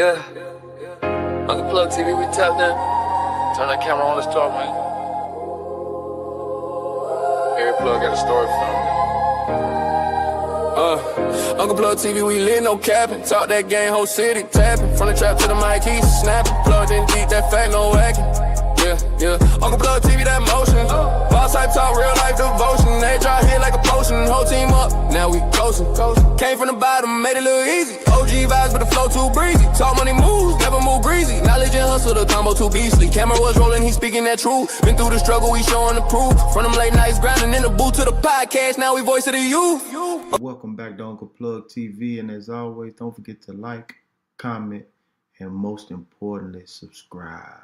Yeah. Unplug TV, we tap in. Turn that camera on, let's talk, man. Every plug got a story from me. Uncle Plug TV, we lit, no capping. Talk that game, whole city tapping. From the trap to the mic, he's snapping. Plugged in deep, that fact, no whacking. Yeah. Uncle Plug TV, that motion. Boss type talk, real life devotion. They dry hit like a potion. Whole team up, now we coasting. Came from the bottom, made it look easy. OG vibes, but the flow too breezy. Talk money moves, never move greasy. Knowledge and hustle, the combo too beastly. Camera was rolling, he speaking that truth. Been through the struggle, we showing the proof. From them late nights grinding in the booth to the podcast, now we voice of the youth. Welcome back to Uncle Plug TV, and as always, don't forget to like, comment, and most importantly, subscribe.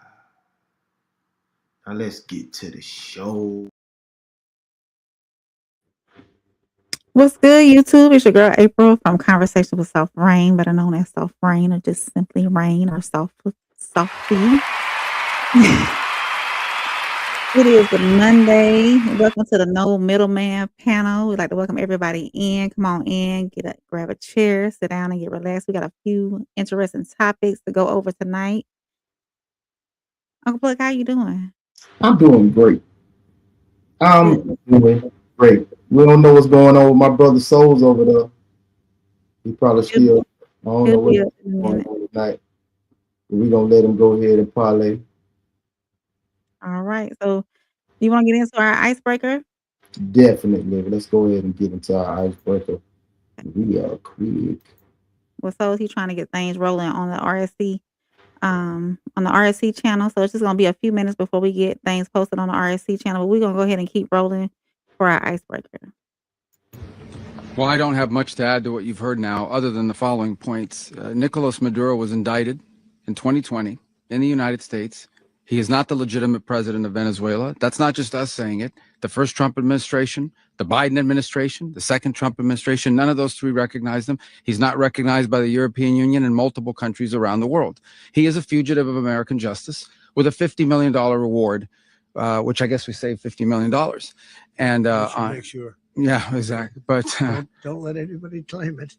Now let's get to the show. What's good, YouTube? It's your girl April from Conversation with Soft Rain, better known as Soft Rain, or just simply Rain, or Softy. It is a Monday. Welcome to the No Middleman panel. We'd like to welcome everybody in. Come on in, grab a chair, sit down, and get relaxed. We got a few interesting topics to go over tonight. Uncle Plug, how you doing? I'm doing great. I'm doing great. We don't know what's going on with my brother Souls over there. He probably still, I don't know what's going on tonight. We're going to let him go ahead and parlay. All right. So, you want to get into our icebreaker? Definitely. Let's go ahead and get into our icebreaker. We are quick. Well, so he's trying to get things rolling on the RSC, channel. So it's just gonna be a few minutes before we get things posted on the RSC channel. But we're gonna go ahead and keep rolling for our icebreaker. Well, I don't have much to add to what you've heard now, other than the following points. Nicolas Maduro was indicted in 2020 in the United States. He is not the legitimate president of Venezuela. That's not just us saying it. The first Trump administration, the Biden administration, the second Trump administration, none of those three recognized him. He's not recognized by the European Union and multiple countries around the world. He is a fugitive of American justice with a $50 million reward, which I guess we saved $50 million. And make sure. Yeah, exactly. But don't let anybody claim it.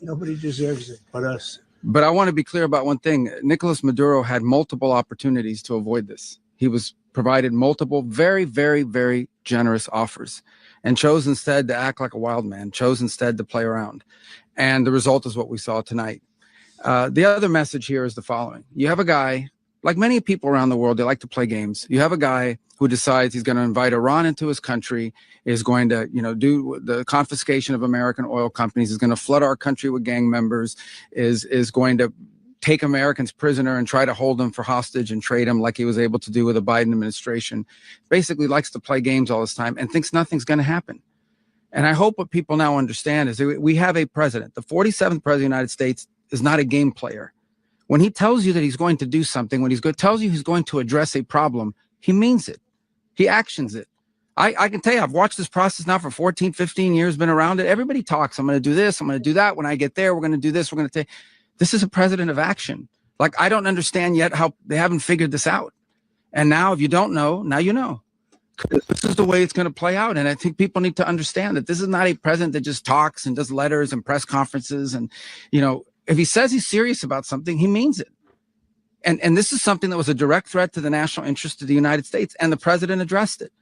Nobody deserves it but us. But I want to be clear about one thing. Nicolas Maduro had multiple opportunities to avoid this. He was provided multiple very, very, very generous offers and chose instead to act like a wild man, chose instead to play around. And the result is what we saw tonight. The other message here is the following. You have a guy, like many people around the world, they like to play games. You have a guy who decides he's going to invite Iran into his country, is going to, do the confiscation of American oil companies, is going to flood our country with gang members, is going to take Americans prisoner and try to hold them for hostage and trade them like he was able to do with the Biden administration. Basically likes to play games all this time and thinks nothing's going to happen. And I hope what people now understand is that we have a president. The 47th president of the United States is not a game player. When he tells you that he's going to do something, when tells you he's going to address a problem, he means it. He actions it. I can tell you, I've watched this process now for 14, 15 years, been around it. Everybody talks. I'm going to do this. I'm going to do that. When I get there, we're going to do this. We're going to take. This is a president of action. Like, I don't understand yet how they haven't figured this out. And now, if you don't know, now you know. This is the way it's going to play out. And I think people need to understand that this is not a president that just talks and does letters and press conferences. And, if he says he's serious about something, he means it. And this is something that was a direct threat to the national interest of the United States, and the president addressed it.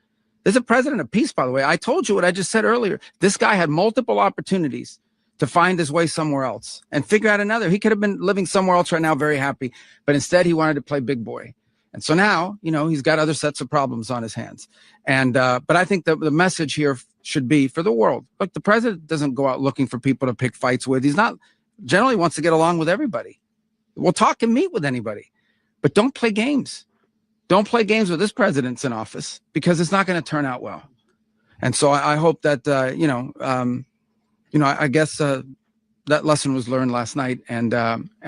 This is a president of peace, by the way. I told you what I just said earlier. This guy had multiple opportunities to find his way somewhere else and figure out another. He could have been living somewhere else right now, very happy, but instead he wanted to play big boy. And so now, he's got other sets of problems on his hands. And but I think the message here should be for the world. Look, the president doesn't go out looking for people to pick fights with. He's not generally wants to get along with everybody. We'll talk and meet with anybody, but don't play games. Don't play games with this president's in office, because it's not going to turn out well. And so I hope that, I guess that lesson was learned last night, and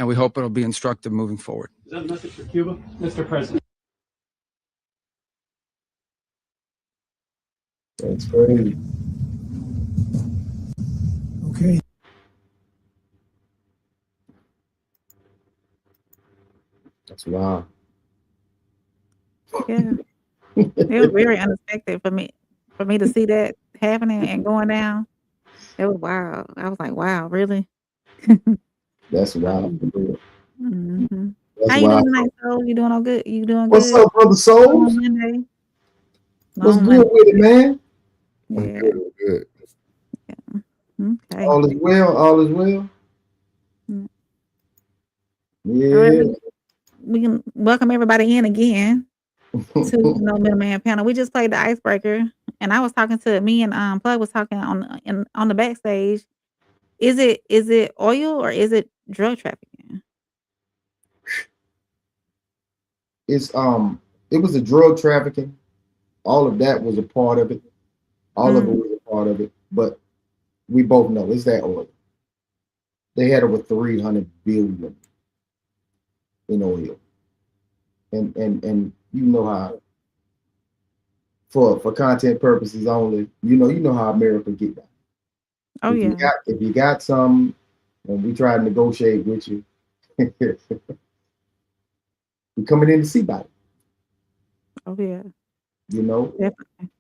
we hope it'll be instructive moving forward. Is that a message for Cuba, Mr. President? That's great. Okay. That's wow. Yeah, it was very unexpected for me to see that happening and going down. It was wild. I was like, wow, really? That's wild. Mm-hmm. That's How you why. doing tonight, Soul? You doing all good? You doing What's good? up, brother Long Souls? Monday. What's Long good Monday. with it, man? I'm Yeah. good. I'm good. Okay. All is well. All is well. Mm. All right. Yeah. We can welcome everybody in again to the No Middleman panel. We just played the icebreaker, and I was talking to me and Plug was talking on the backstage. Is it oil or is it drug trafficking? It's it was a drug trafficking. All of that was a part of it. All of it was a part of it. But we both know it's that oil. They had over 300 billion in oil. And you know how for content purposes only, you know how America get down. Oh yeah. If you got some and we try to negotiate with you, we're coming in to see about it. Oh yeah. You know, Definitely.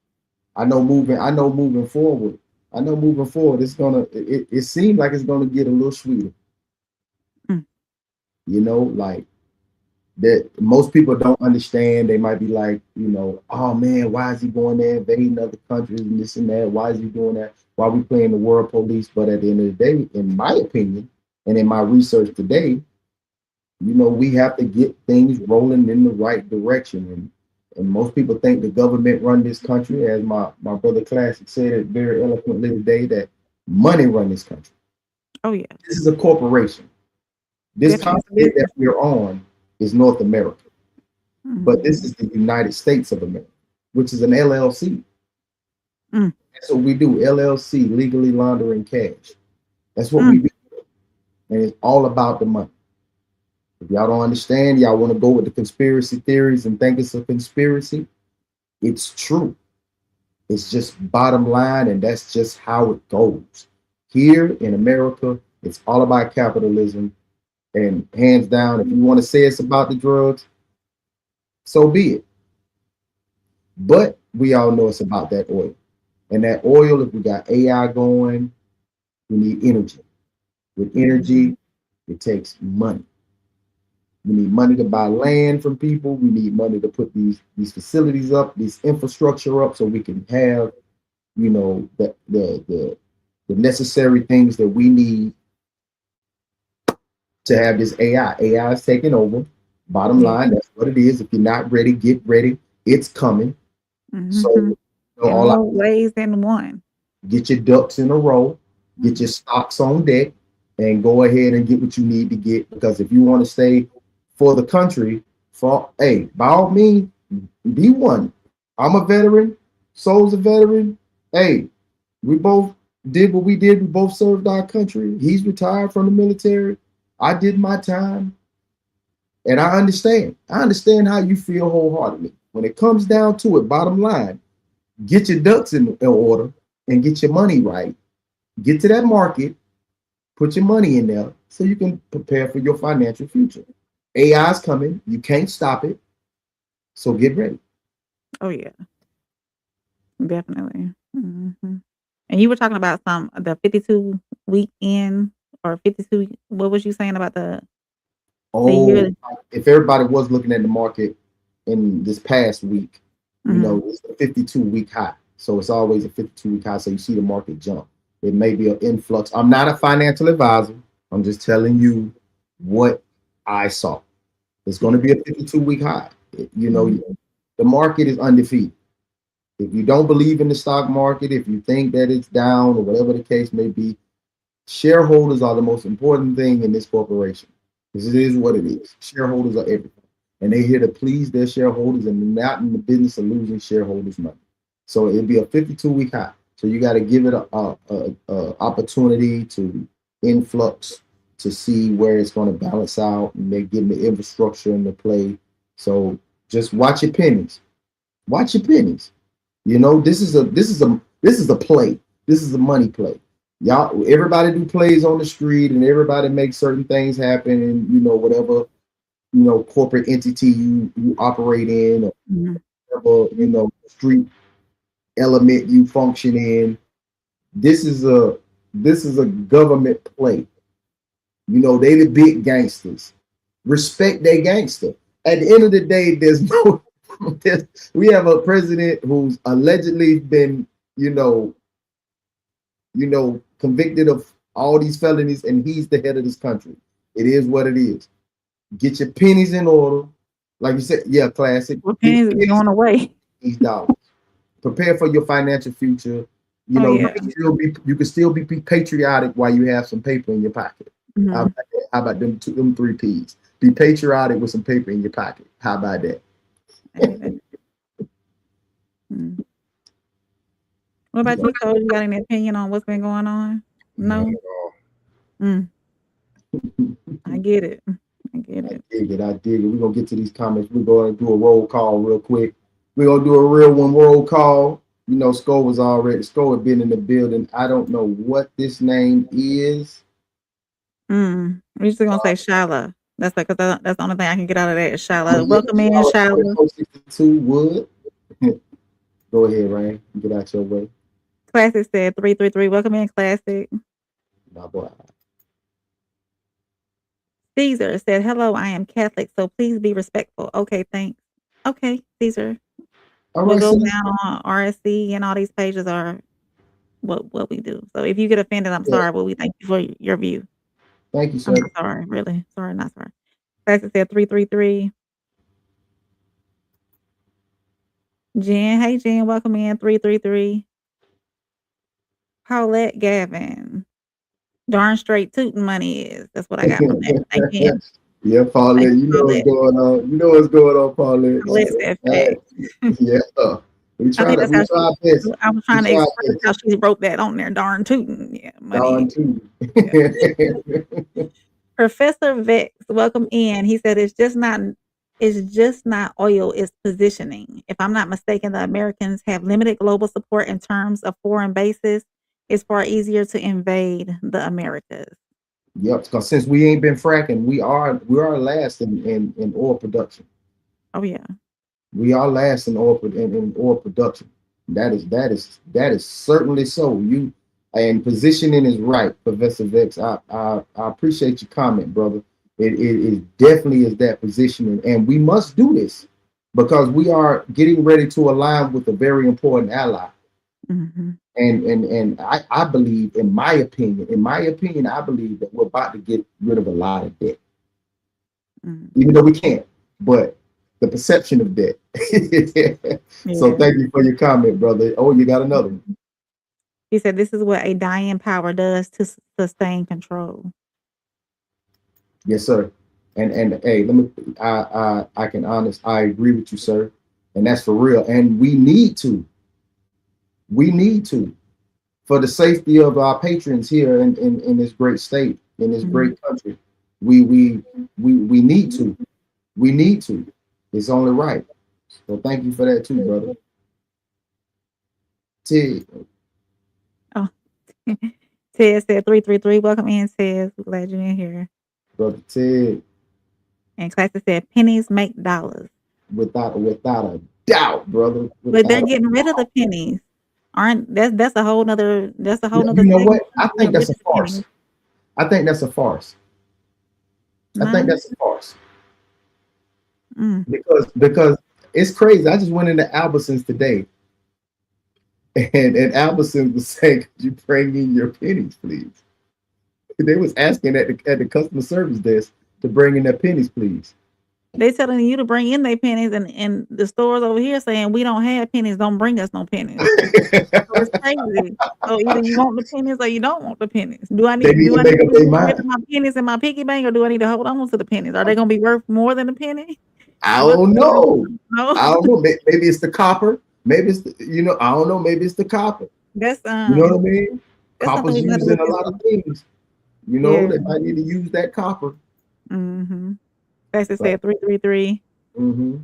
I know moving forward, it's gonna it seems like it's gonna get a little sweeter. Mm. You know, like that most people don't understand. They might be like, oh man, why is he going there invading other countries and this and that? Why is he doing that? Why are we playing the world police? But at the end of the day, in my opinion, and in my research today, we have to get things rolling in the right direction. And most people think the government run this country, as my brother Classic said it very eloquently today, that money run this country. Oh yeah. This is a corporation. This Definitely. continent that we're on is North America, but this is the United States of America, which is an LLC. Mm. That's what we do, LLC, legally laundering cash. That's what we do. And it's all about the money. If y'all don't understand, y'all want to go with the conspiracy theories and think it's a conspiracy, it's true. It's just bottom line, and that's just how it goes. Here in America, it's all about capitalism. And hands down, if you want to say it's about the drugs, so be it. But we all know it's about that oil. And that oil, if we got AI going, we need energy. With energy, it takes money. We need money to buy land from people. We need money to put these facilities up, this infrastructure up, so we can have, the necessary things that we need to have this AI. AI is taking over. Bottom line, that's what it is. If you're not ready, get ready. It's coming. So all ways in one. Get your ducks in a row, get your stocks on deck, and go ahead and get what you need to get. Because if you want to stay for the country, by all means, be one. I'm a veteran. Soul's a veteran. Hey, we both did what we did. We both served our country. He's retired from the military. I did my time. And I understand. I understand how you feel wholeheartedly. When it comes down to it, bottom line, get your ducks in order and get your money right. Get to that market, put your money in there so you can prepare for your financial future. AI is coming. You can't stop it. So get ready. Oh yeah. Definitely. And you were talking about the 52 weekend or 52. What was you saying about the year? If everybody was looking at the market in this past week, it's a 52-week high. So it's always a 52-week high. So you see the market jump. It may be an influx. I'm not a financial advisor. I'm just telling you what I saw. It's going to be a 52-week high. The market is undefeated. If you don't believe in the stock market, if you think that it's down or whatever the case may be, shareholders are the most important thing in this corporation. Because it is what it is. Shareholders are everything. And they're here to please their shareholders and not in the business of losing shareholders' money. So it'll be a 52-week high. So you got to give it a opportunity to influx to see where it's going to balance out, and they're getting the infrastructure into play. So just watch your pennies. Watch your pennies. This is a play. This is a money play. Y'all, everybody do plays on the street, and everybody makes certain things happen. And whatever corporate entity you operate in, or whatever street element you function in. This is a government play. They the big gangsters. Respect their gangster. At the end of the day, we have a president who's allegedly been, convicted of all these felonies, and he's the head of this country. It is what it is. Get your pennies in order. Like you said, yeah, classic. Well, pennies are going away. These dollars. Prepare for your financial future. You can still be patriotic while you have some paper in your pocket. Mm-hmm. How about them 3 P's? Be patriotic with some paper in your pocket. How about that? What about you, Cole? You got any opinion on what's been going on? No. I get it. I dig it. We're gonna get to these comments. We're gonna do a roll call real quick. We're gonna do a real one roll call. Sko had been in the building. I don't know what this name is. We're just gonna say Shala. That's the only thing I can get out of that. Shala. Welcome in, Shala. 62 Wood. Go ahead, Ryan. Get out your way. Classic said 333. Welcome in, Classic. My boy. Caesar said, hello, I am Catholic, so please be respectful. Okay, thanks. Okay, Caesar. We'll go down on RSC, and all these pages are what we do. So if you get offended, I'm sorry, but we thank you for your view. Thank you, sir. I'm not sorry, really. Sorry, not sorry. Classic said 333. Jen, hey Jen, welcome in 333. Paulette Gavin. Darn straight tootin' money is. That's what I got from that. Thank you. Yeah, Paulette, you know what's going on. You know what's going on, Paulette. Paulette said facts. Yeah. We try to best. I was trying to express how she wrote that on there. Darn tootin'. Yeah, money. Darn tootin'. Yeah. Professor Vex, welcome in. He said it's just not oil, it's positioning. If I'm not mistaken, the Americans have limited global support in terms of foreign bases. It's far easier to invade the Americas. Yep, because since we ain't been fracking, we are last in oil production. Oh yeah, we are last in oil production. That is certainly so. And positioning is right, Professor Vex. I appreciate your comment, brother. It definitely is that positioning, and we must do this because we are getting ready to align with a very important ally. Mm-hmm. And I believe, in my opinion, I believe that we're about to get rid of a lot of debt, even though we can't. But the perception of debt. So thank you for your comment, brother. Oh, you got another one. He said this is what a dying power does to sustain control. Yes, sir. And hey, I agree with you, sir. And that's for real. And we need to, for the safety of our patrons here in this great state, in this great country. We need to. It's only right. So thank you for that too, brother. Ted. Oh, Ted said 333. Welcome in, Ted. We're glad you're in here. Brother Ted. And Classic said pennies make dollars. Without a doubt, brother. But they're getting rid of the pennies. That's a whole nother You know what? I think that's a farce. I think that's a farce. Because it's crazy. I just went into Albertsons today, and Albertsons was saying, "Could you bring in your pennies, please?" They was asking at the customer service desk to bring in their pennies, please. They telling you to bring in their pennies, and the stores over here saying we don't have pennies. Don't bring us no pennies. So it's crazy. So either you want the pennies or you don't want the pennies. Do I need to get rid of my pennies in my piggy bank, or do I need to hold on to the pennies? Are they going to be worth more than a penny? I don't know. No? I don't know. Maybe it's the copper. Maybe it's I don't know. Maybe it's the copper. That's you know what I mean. Copper's used in a lot of things. They might need to use that copper. Mm-hmm. That's it. Said 333. Mm-hmm.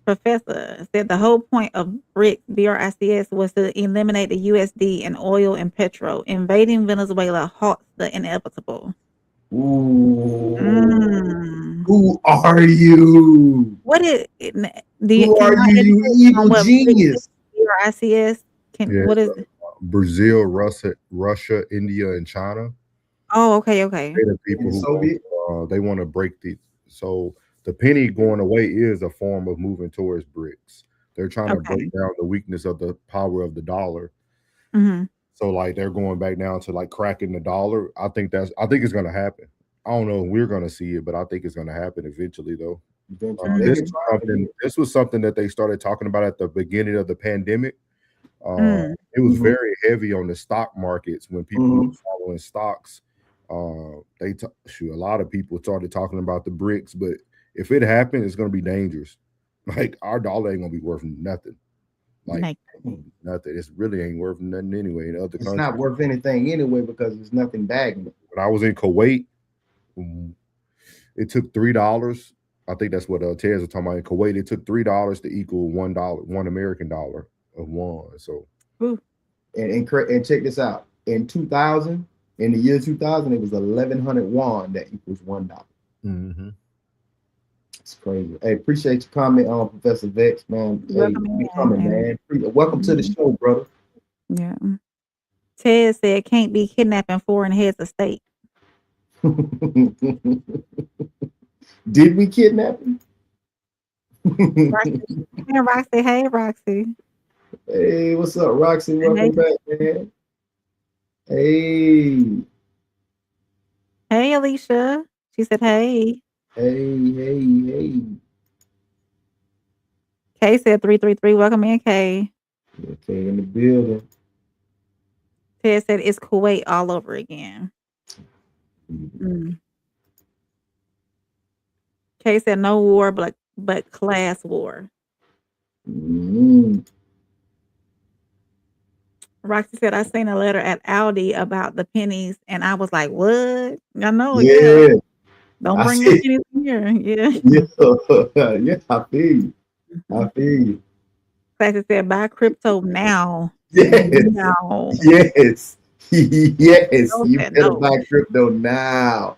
Professor said the whole point of BRICS was to eliminate the USD and oil and petrol. Invading Venezuela halts the inevitable. Ooh. Who are you? What is? Who are you? You evil genius. BRICS. What is it? Brazil, Russia, India, and China. Oh, okay. They're the people who They want to break so the penny going away is a form of moving towards bricks. They're trying to break down the weakness of the power of the dollar. Mm-hmm. So like they're going back down to like cracking the dollar. I think it's going to happen. I don't know if we're going to see it, but I think it's going to happen eventually though. This was something that they started talking about at the beginning of the pandemic. It was very heavy on the stock markets when people were following stocks. A lot of people started talking about the bricks, but if it happens, it's going to be dangerous. Like our dollar ain't going to be worth nothing. Like nothing. It really ain't worth nothing anyway. In other countries, it's not worth anything anyway because there's nothing bagging it. When I was in Kuwait, it took $3. I think that's what Tez was talking about. In Kuwait, it took $3 to equal $1, $1 American dollar of one. So, and check this out. In 2000, in the year 2000, it was 1,100 won that equals $1. Mm-hmm. It's crazy. Hey, appreciate your comment on Professor Vex, man. Man. Welcome to the show, brother. Yeah. Ted said can't be kidnapping foreign heads of state. Did we kidnap him? Roxy. Hey, Roxy. Hey, what's up, Roxy? Welcome back, man. Hey. Hey, Alicia. She said, hey. Hey. Kay said 333. Welcome in, Kay. Okay, in the building. Ted said it's Kuwait all over again. Kay said no war, but class war. Roxy said, I seen a letter at Aldi about the pennies, and I was like, what? I know, yeah. Don't bring the pennies in here. Yeah, I feel you. Classy said, buy crypto now. Yes. Now. Yes. You better buy crypto now.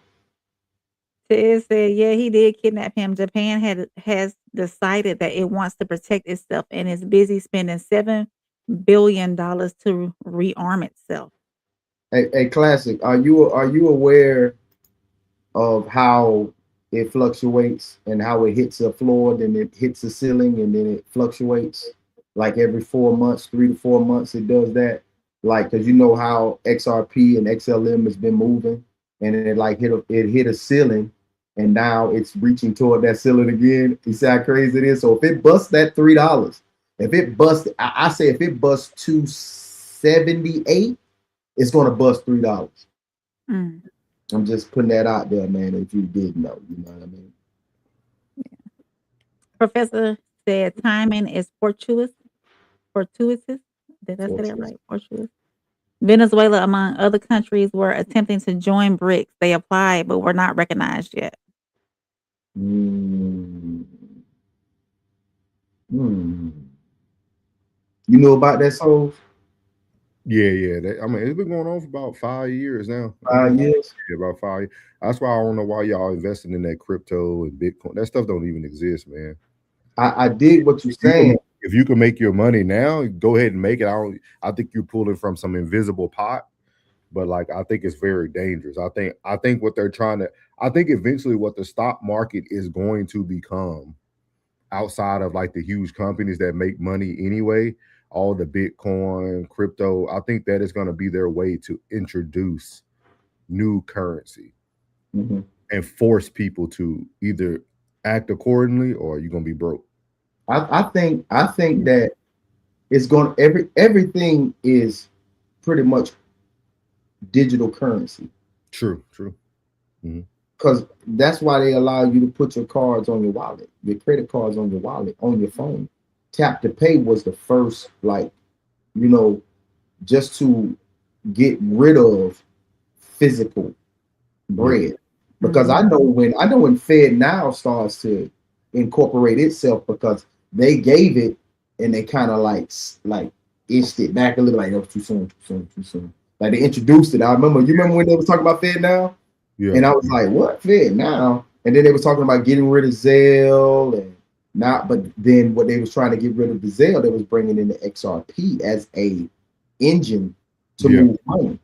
Ted said, yeah, he did kidnap him. Japan has decided that it wants to protect itself and is busy spending $7 billion to rearm itself. Hey, Classic, are you aware of how it fluctuates and how it hits a floor, then it hits the ceiling, and then it fluctuates like every 4 months, 3 to 4 months it does that? Like, because you know how XRP and XLM has been moving, and it like hit a ceiling, and now it's reaching toward that ceiling again. You see how crazy it is? So if it busts that $3, if it busts, I say if it busts 278, it's going to bust $3. I'm just putting that out there, man. If you didn't know, you know what I mean? Yeah. Professor said timing is fortuitous. Did I say that right? Fortuitous. Venezuela, among other countries, were attempting to join BRICS. They applied, but were not recognized yet. You know about that, Souls? Yeah. I mean, it's been going on for about 5 years now. 5 years? Yeah, about 5 years. That's why I don't know why y'all investing in that crypto and Bitcoin. That stuff don't even exist, man. I dig what you're saying. If you can make your money now, go ahead and make it. I think you're pulling from some invisible pot, but like I think it's very dangerous. I think what they're trying to. I think eventually what the stock market is going to become, outside of like the huge companies that make money anyway, all the Bitcoin, crypto, I think that is going to be their way to introduce new currency and force people to either act accordingly or you're going to be broke. I think that it's going everything is pretty much digital currency. True. Because that's why they allow you to put your cards on your wallet, your credit cards on your wallet, on your phone. Tap to pay was the first, like, you know, just to get rid of physical bread. Because I know when FedNow starts to incorporate itself, because they gave it and they kind of like inched it back a little, like, oh, too soon. Like they introduced it. You remember when they was talking about FedNow? Yeah. And I was like, what FedNow? And then they was talking about getting rid of Zelle and not, but then what they was trying to get rid of the Zelle, they was bringing in the XRP as a engine to move money.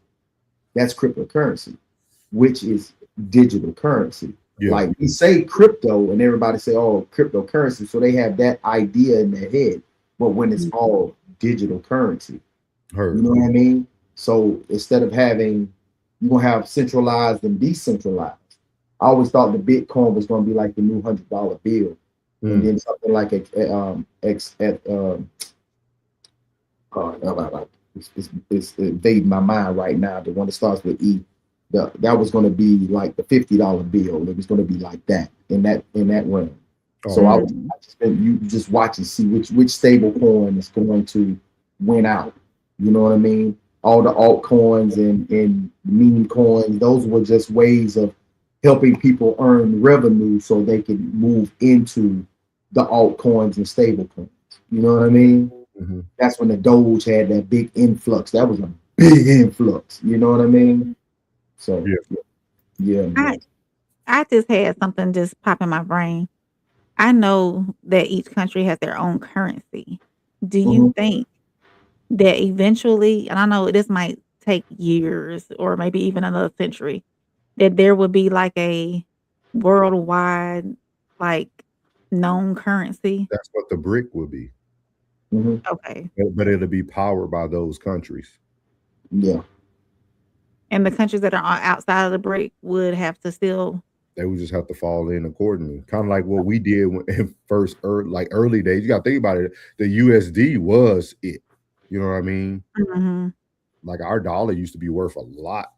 That's cryptocurrency, which is digital currency. Yeah. Like we say crypto and everybody say, oh, cryptocurrency. So they have that idea in their head. But when it's all digital currency, Heard. you know what I mean? So instead of having, you're going to have centralized and decentralized. I always thought the Bitcoin was going to be like the new $100 bill. And then something like it's evading my mind right now. The one that starts with E, that was going to be like the $50 bill. It was going to be like that in that realm. So I just been you just watch and see which stable coin is going to win out. You know what I mean? All the altcoins and meme coins, those were just ways of helping people earn revenue so they can move into the altcoins and stable coins. You know what I mean? Mm-hmm. That's when the Doge had that big influx. That was a big influx. You know what I mean? So yeah. I just had something just pop in my brain. I know that each country has their own currency. Do you think that eventually, and I know this might take years or maybe even another century, that there would be like a worldwide, like known currency? That's what the brick would be. Okay. But it'll be powered by those countries. Yeah. And the countries that are outside of the brick would have to still. They would just have to fall in accordingly. Kind of like what we did in early days. You got to think about it. The USD was it. You know what I mean? Like our dollar used to be worth a lot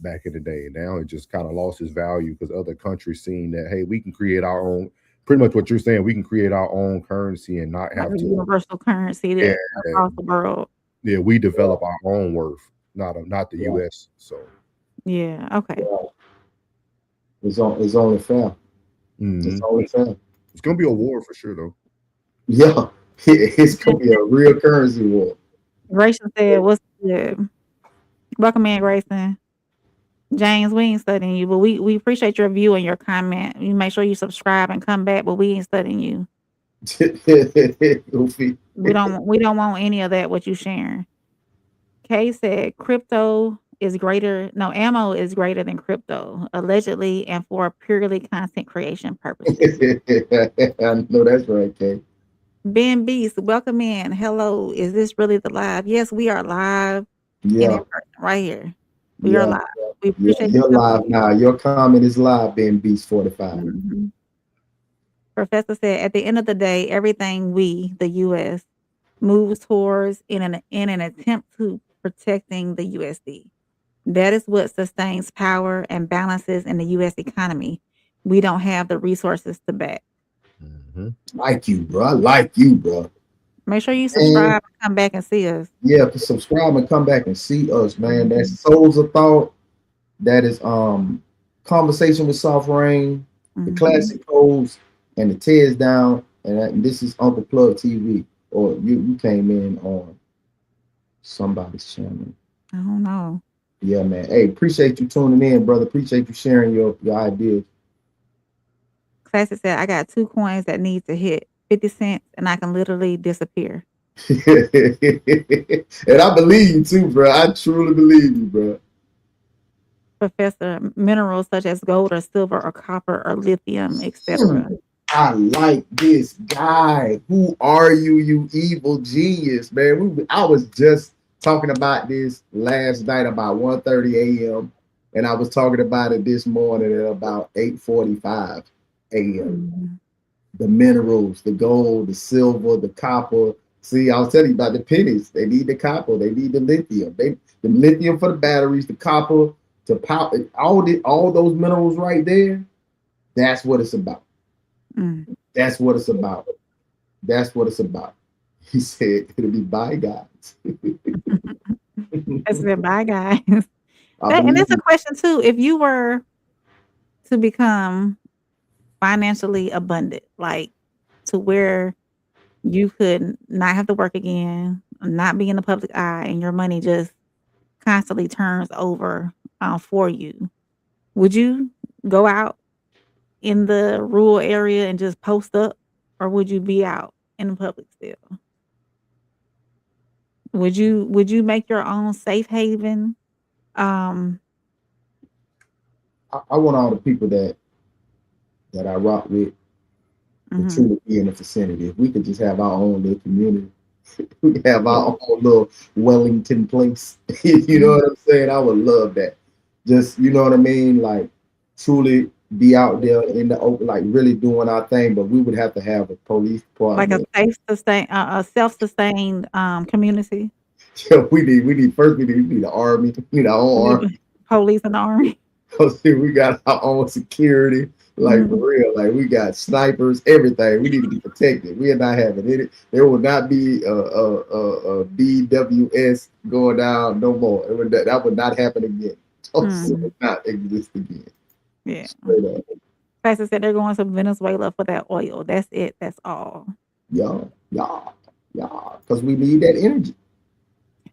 back in the day. And now it just kind of lost its value because other countries seen that, hey, we can create our own, pretty much what you're saying, we can create our own currency and not have to universal currency that across the world. Yeah, we develop our own worth, not the US. So yeah, okay. It's only fair. It's only fair. It's gonna be a war for sure though. Yeah, it's gonna be a real currency war. Grayson said, what's good? Welcome in, Grayson. James, we ain't studying you, but we appreciate your view and your comment. You make sure you subscribe and come back, but we ain't studying you. we don't want any of that, what you sharing. Kay said ammo is greater than crypto, allegedly, and for purely content creation purposes. I know that's right, Kay. Ben Beast, welcome in. Hello, is this really the live? Yes, we are live. Yeah, right here. We are live. We appreciate you're live now. Your comment is live, Ben Beast 45. Professor said, at the end of the day, everything we, the U.S., moves towards in an attempt to protecting the USD. That is what sustains power and balances in the U.S. economy. We don't have the resources to back. Like you, bro. I like you, bro. Make sure you subscribe and come back and see us. Yeah, subscribe and come back and see us, man. That's Souls of Thought. That is Conversation with Soft Rain, the Classic Codes, and the Tears Down. And this is Uncle Plug TV. Or you came in on somebody's channel. I don't know. Yeah, man. Hey, appreciate you tuning in, brother. Appreciate you sharing your ideas. Classic said, I got 2 coins that need to hit 50 cents and I can literally disappear. And I believe you too, bro. I truly believe you, bro. Professor, minerals such as gold or silver or copper or lithium, etc. I like this guy. Who are you, you evil genius, man? I was just talking about this last night about 1:30 a.m. and I was talking about it this morning at about 8:45 a.m. The minerals, the gold, the silver, the copper. See, I was telling you about the pennies. They need the copper. They need the lithium. The lithium for the batteries, the copper to power. All those minerals right there. That's what it's about. That's what it's about. That's what it's about. He said it'll be by guys. It's been by guys. And that's a question too. If you were to become financially abundant, like to where you could not have to work again, not be in the public eye, and your money just constantly turns over for you, would you go out in the rural area and just post up, or would you be out in the public still? Would you make your own safe haven? I want all the people that that I rock with to Mhm. truly be in the vicinity. If we could just have our own little community, we could have our own little Wellington place. You know what I'm saying? I would love that. Just, you know what I mean? Like truly be out there in the open, like really doing our thing, but we would have to have a police Like a department. self-sustained community. Yeah, we need the army, we need our own army. Police and the army. We got our own security, like for real. Like we got snipers, everything. We need to be protected. We are not having it. There will not be a BWS going down no more. That would not happen again. It would not exist again. Yeah. Straight up. Pastor said they're going to Venezuela for that oil. That's it. That's all. Yeah. Because we need that energy.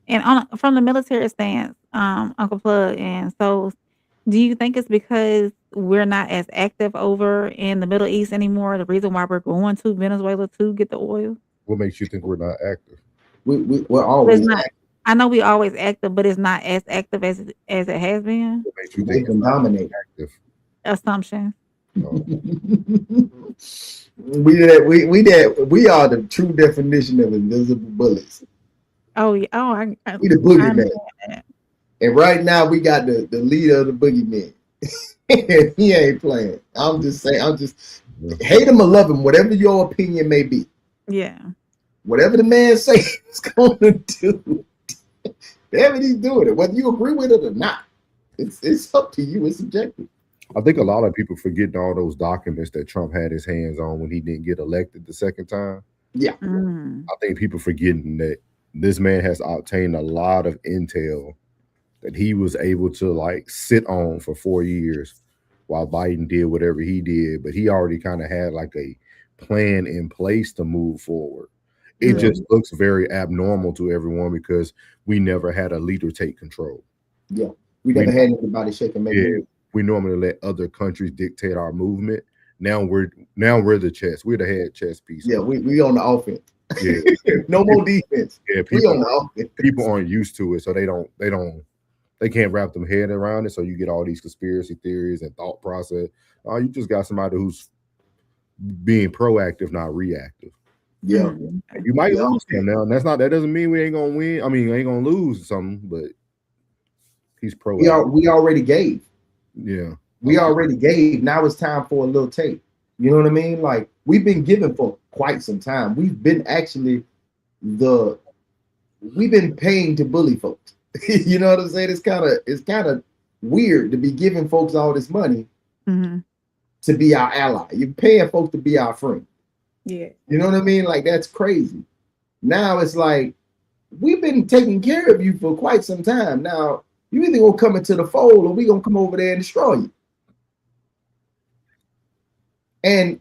And from the military stance, Uncle Plug, and so do you think it's because we're not as active over in the Middle East anymore? The reason why we're going to Venezuela to get the oil? What makes you think we're not active? We're always active. I know we always active, but it's not as active as it has been. What makes you think It's dominating. active? Assumption. We are the true definition of invisible bullets. Oh yeah. Oh, We the boogeyman. And right now we got the leader of the boogeyman. He ain't playing. I'm just saying. Hate him or love him, whatever your opinion may be. Yeah. Whatever the man say he's going to do, damn it, he's doing it. Whether you agree with it or not, it's up to you. It's subjective. I think a lot of people forgetting all those documents that Trump had his hands on when he didn't get elected the second time. Yeah. I think people forgetting that this man has obtained a lot of intel that he was able to like sit on for 4 years while Biden did whatever he did, but he already kind of had like a plan in place to move forward. It just looks very abnormal to everyone because we never had a leader take control. Yeah. We never had anybody shaking maybe. We normally let other countries dictate our movement. Now we're the chess. We're the head chess piece. Yeah, we on the offense. Yeah. No more defense. Yeah, people aren't used to it, so they can't wrap them head around it. So you get all these conspiracy theories and thought process. You just got somebody who's being proactive, not reactive. Yeah. You might lose him now. And that doesn't mean we ain't gonna win. I mean, ain't gonna lose something, but he's proactive. We already gave. Yeah. We already gave. Now it's time for a little take. You know what I mean? Like we've been giving for quite some time. We've been paying to bully folks. You know what I'm saying? It's kind of weird to be giving folks all this money to be our ally. You're paying folks to be our friend. Yeah. You know what I mean? Like that's crazy. Now it's like we've been taking care of you for quite some time. Now you either gonna come into the fold or we gonna come over there and destroy you. And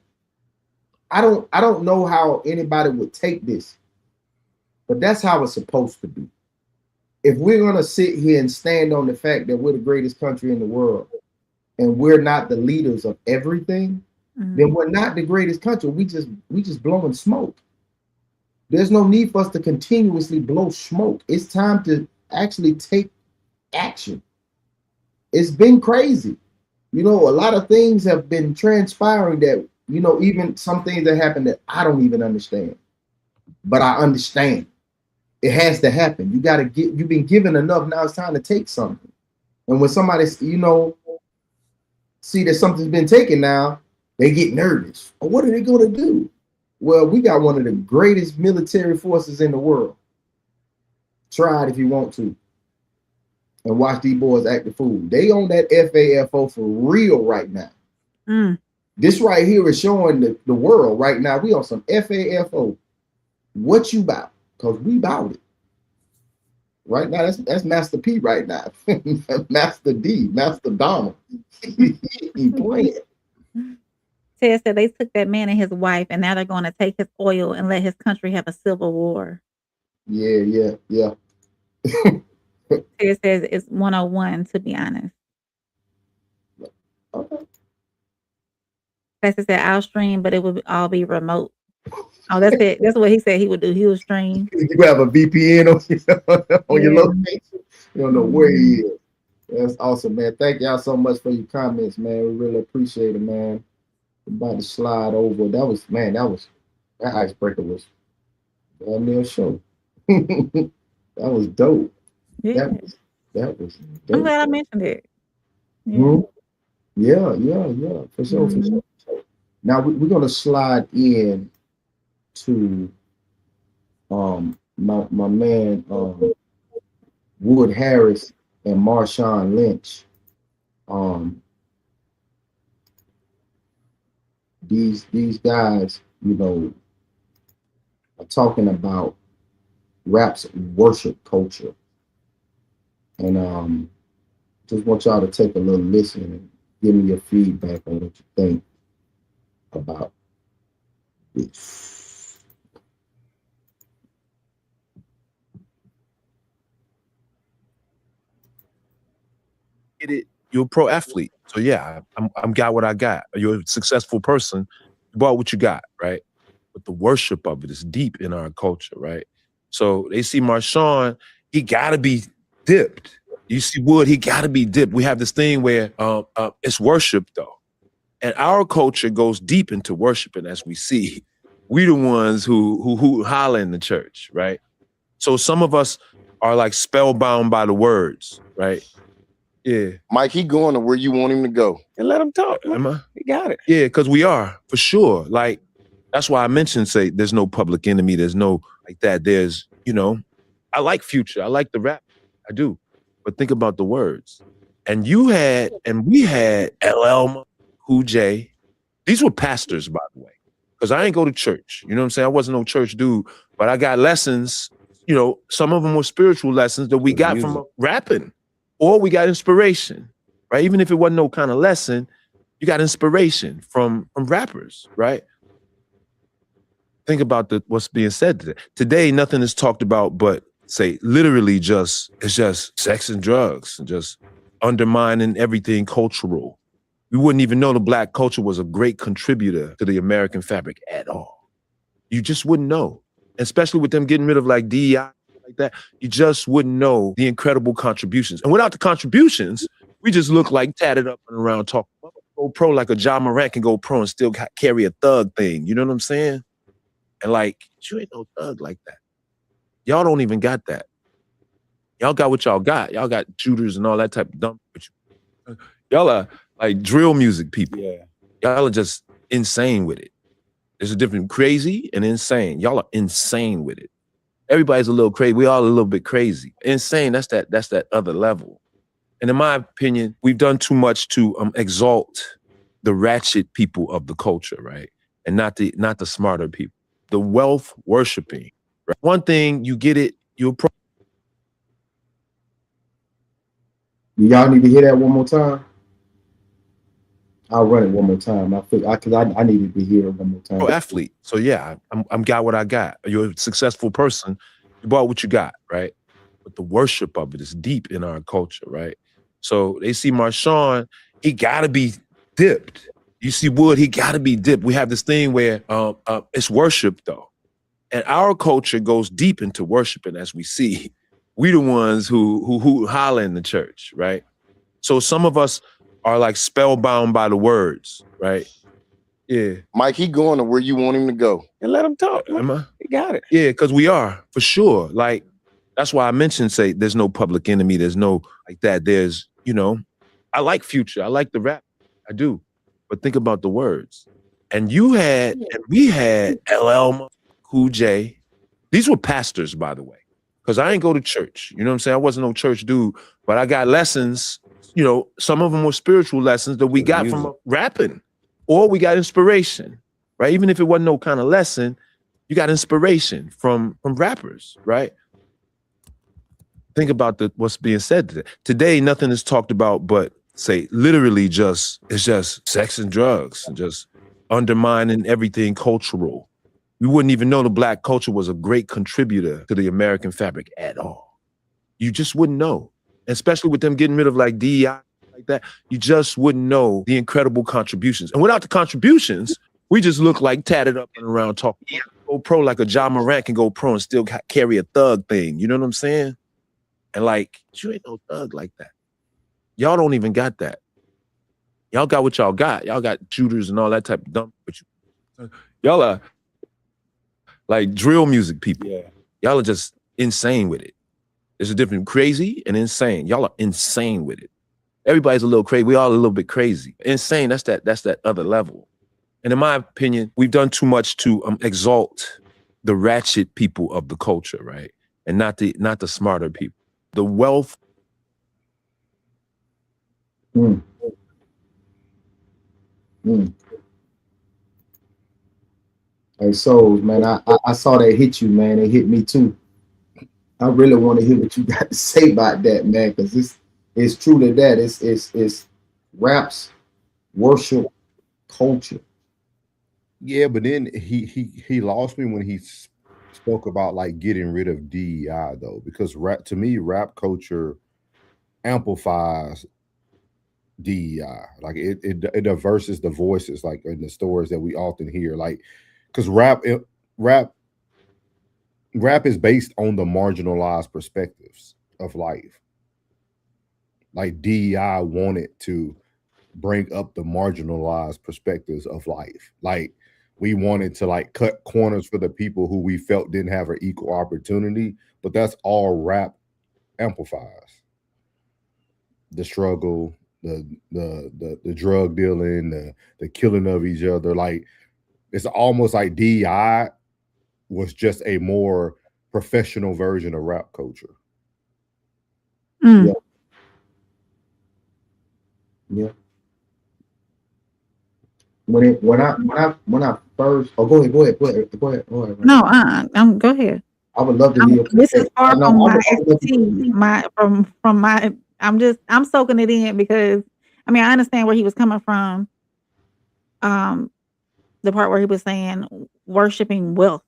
I don't know how anybody would take this, but that's how it's supposed to be. If we're gonna sit here and stand on the fact that we're the greatest country in the world and we're not the leaders of everything, then we're not the greatest country. We just blowing smoke. There's no need for us to continuously blow smoke. It's time to actually take action. It's been crazy. You know, a lot of things have been transpiring that, you know, even some things that happen that I don't even understand. But I understand. It has to happen. You've been given enough. Now it's time to take something. And when somebody, you know, see that something's been taken now, they get nervous. Well, what are they going to do? Well, we got one of the greatest military forces in the world. Try it if you want to. And watch these boys act the fool. They on that FAFO for real right now. This right here is showing the world right now. We on some FAFO. What you about? Because we about it. Right now, that's Master P right now. Master D, Master Donald. He playing. Ted said they took that man and his wife, and now they're going to take his oil and let his country have a civil war. Yeah. Ted says it's 101, to be honest. Okay. Pastor said I'll stream, but it would all be remote. Oh, that's it. That's what he said he would do. He would stream. You have a VPN on your location. You don't know where he is. That's awesome, man. Thank y'all so much for your comments, man. We really appreciate it, man. about to slide over. That icebreaker was damn near show. That was dope. Yeah. That was I'm dope. glad I mentioned it. Yeah. Mhm. Yeah, for sure, for sure. Now we're gonna slide in to my man Wood Harris and Marshawn Lynch. These guys, are talking about rap's worship culture, and just want y'all to take a little listen and give me your feedback on what you think about this. Get it. You're a pro athlete, so yeah, I'm got what I got. You're a successful person. You bought what you got, right? But the worship of it is deep in our culture, right? So they see Marshawn, he got to be dipped. You see Wood, he got to be dipped. We have this thing where it's worship though, and our culture goes deep into worshiping, as we see. We the ones who holler in the church, right? So some of us are like spellbound by the words, right? Yeah. Mike, he going to where you want him to go. And let him talk. He got it. Yeah, because we are, for sure. Like, that's why I mentioned, say, there's no public enemy. There's no like that. There's, I like Future. I like the rap. I do. But think about the words. And we had LL, Cool J. These were pastors, by the way. Because I ain't go to church. You know what I'm saying? I wasn't no church dude. But I got lessons, some of them were spiritual lessons that we got from rapping. Or we got inspiration, right? Even if it wasn't no kind of lesson, you got inspiration from rappers, right? Think about what's being said today. Today, nothing is talked about but, say, literally it's just sex and drugs and just undermining everything cultural. We wouldn't even know the Black culture was a great contributor to the American fabric at all. You just wouldn't know, especially with them getting rid of like DEI. Like that, you just wouldn't know the incredible contributions. And without the contributions, we just look like tatted up and around talking. Go pro like a John Morant can go pro and still carry a thug thing. You know what I'm saying? And like, you ain't no thug like that. Y'all don't even got that. Y'all got what y'all got. Y'all got shooters and all that type of dumb. Y'all are like drill music people. Yeah. Y'all are just insane with it. There's a difference, crazy and insane. Y'all are insane with it. Everybody's a little crazy. We all a little bit crazy. Insane, that's that other level. And in my opinion, we've done too much to exalt the ratchet people of the culture, right? And not the smarter people. The wealth worshiping. Right? One thing, you get it, you're pro. Y'all need to hear that one more time. I'll run it one more time. I needed to hear it one more time. Pro athlete. So yeah, I'm got what I got. You're a successful person. You bought what you got, right? But the worship of it is deep in our culture, right? So they see Marshawn, he got to be dipped. You see Wood, he got to be dipped. We have this thing where it's worship though, and our culture goes deep into worshiping, as we see. We the ones who holler in the church, right? So some of us are like spellbound by the words, right? Yeah. Mike, he going to where you want him to go. And let him talk. He got it. Yeah, because we are, for sure. Like, that's why I mentioned, say, there's no public enemy. There's no like that. There's, I like Future. I like the rap. I do. But think about the words. And we had LL, Cool J. These were pastors, by the way. Because I ain't go to church. You know what I'm saying? I wasn't no church dude. But I got lessons, some of them were spiritual lessons that we got from rapping. Or we got inspiration, right? Even if it wasn't no kind of lesson, you got inspiration from rappers, right? Think about what's being said today. Today, nothing is talked about but, say, literally it's just sex and drugs and just undermining everything cultural. We wouldn't even know the Black culture was a great contributor to the American fabric at all. You just wouldn't know, especially with them getting rid of like DEI. Like that, you just wouldn't know the incredible contributions. And without the contributions, we just look like tatted up and around talking. Go pro like a John Morant can go pro and still carry a thug thing. You know what I'm saying? And like, you ain't no thug like that. Y'all don't even got that. Y'all got what y'all got. Y'all got shooters and all that type of dumb. But y'all are like drill music people. Yeah. Y'all are just insane with it. There's a difference, crazy and insane. Y'all are insane with it. Everybody's a little crazy. We all a little bit crazy. Insane, that's that other level. And in my opinion, we've done too much to exalt the ratchet people of the culture, right? And not the smarter people. The wealth. Mm. Hey, Souls, man, I saw that hit you, man. It hit me too. I really want to hear what you got to say about that, man, because it's truly that. It's rap's worship culture. Yeah, but then he lost me when he spoke about like getting rid of DEI though, because to me, rap culture amplifies DEI. Like it diverses the voices, like in the stories that we often hear. Like, because rap is based on the marginalized perspectives of life. Like DEI wanted to bring up the marginalized perspectives of life. Like we wanted to like cut corners for the people who we felt didn't have an equal opportunity, but that's all rap amplifies. The struggle, the drug dealing, the killing of each other. Like it's almost like DEI was just a more professional version of rap culture. Yeah. Yeah. When I first go ahead. No, go ahead. I would love to hear. This is far from my expertise. From my, I'm soaking it in because I mean I understand where he was coming from. The part where he was saying worshiping wealth,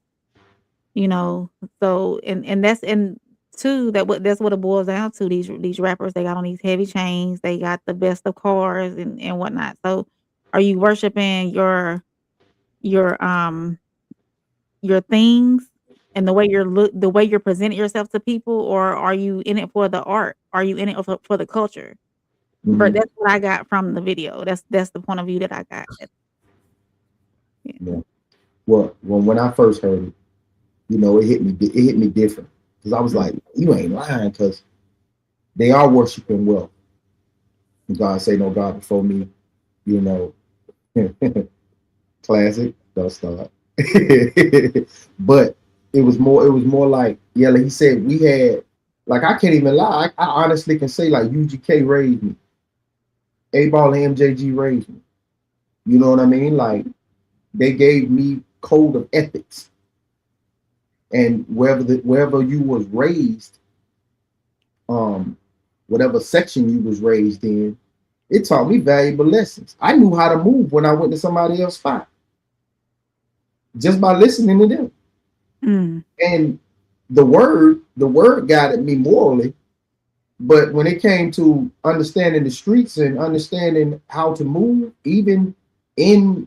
you know. So and that's that's what it boils down to. These rappers, they got on these heavy chains, they got the best of cars and whatnot. So are you worshiping your things and the way you're presenting yourself to people, or are you in it for the art? Are you in it for the culture? But that's what I got from the video. That's the point of view that I got. Yeah. Well, when I first heard it, you know, it hit me different because I was like, you ain't lying, because they are worshiping wealth. God say no God before me, you know. Classic, don't start. But it was more like, yeah, like he said, we had, like, I can't even lie, I honestly can say like UGK raised me, A-Ball and MJG raised me, you know what I mean? Like they gave me code of ethics, and wherever you was raised, whatever section you was raised in, it taught me valuable lessons. I knew how to move when I went to somebody else's spot just by listening to them. And the word guided me morally, but when it came to understanding the streets and understanding how to move, even in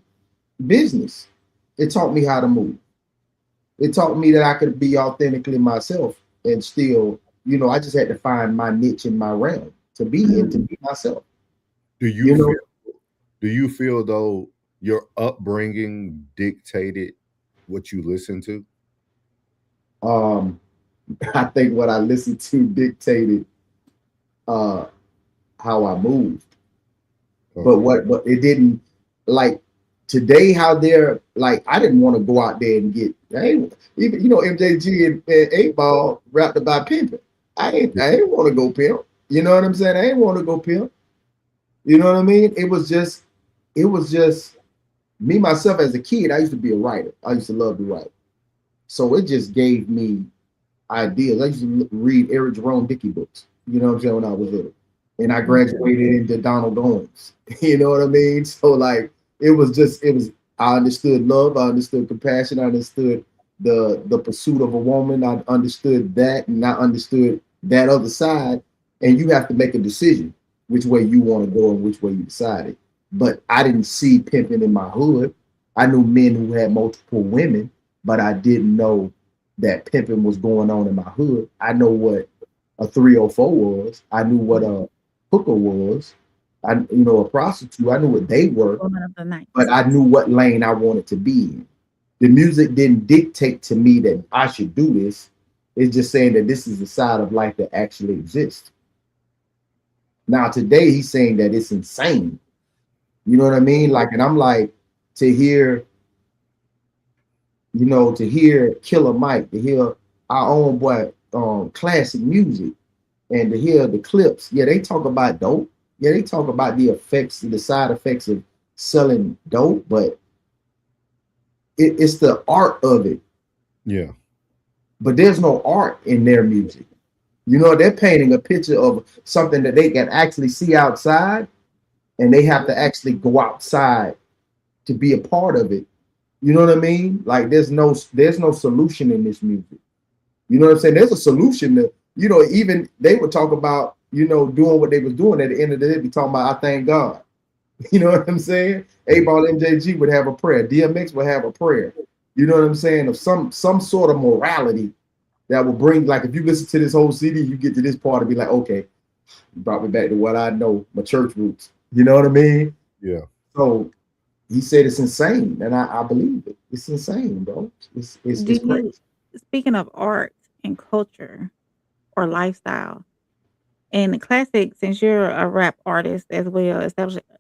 business, it taught me how to move. It taught me that I could be authentically myself and still, you know, I just had to find my niche in my realm to be in, to be myself. Do you feel though your upbringing dictated what you listen to? I think what I listened to dictated how I moved. Okay. But it didn't, like today, how they're like, I didn't want to go out there and get, even, you know, MJG and 8-Ball rapped about pimping. I ain't want to go pimp. You know what I'm saying? I ain't want to go pimp. You know what I mean? It was just me, myself as a kid. I used to be a writer. I used to love to write. So it just gave me ideas. I used to read Eric Jerome Dickey books, you know what I'm saying, when I was little. And I graduated into Donald Goins. You know what I mean? So like I understood love, I understood compassion, I understood the pursuit of a woman, I understood that, and I understood that other side. And you have to make a decision which way you want to go and which way you decided. But I didn't see pimping in my hood. I knew men who had multiple women, but I didn't know that pimping was going on in my hood. I know what a 304 was. I knew what a hooker was. a prostitute. I knew what they were, Woman of the night. but I knew what lane I wanted to be in. The music didn't dictate to me that I should do this. It's just saying that this is the side of life that actually exists. Now today he's saying that it's insane. You know what I mean? Like, and I'm like, to hear Killer Mike, to hear our own boy classic music, and to hear the clips. Yeah, they talk about dope. Yeah, they talk about the side effects of selling dope, but it's the art of it. Yeah. But there's no art in their music. They're painting a picture of something that they can actually see outside, and they have to actually go outside to be a part of it. You know what I mean? Like there's no solution in this music. You know what I'm saying? There's a solution to, even they would talk about, doing what they was doing. At the end of the day, be talking about, I thank God. You know what I'm saying? A-Ball MJG would have a prayer. DMX would have a prayer. You know what I'm saying? Of some sort of morality that will bring, like, if you listen to this whole CD, you get to this part and be like, okay, you brought me back to what I know, my church roots. You know what I mean? Yeah. So he said it's insane, and I believe it. It's insane, bro. It's crazy. Speaking of art and culture or lifestyle, and classic, since you're a rap artist as well,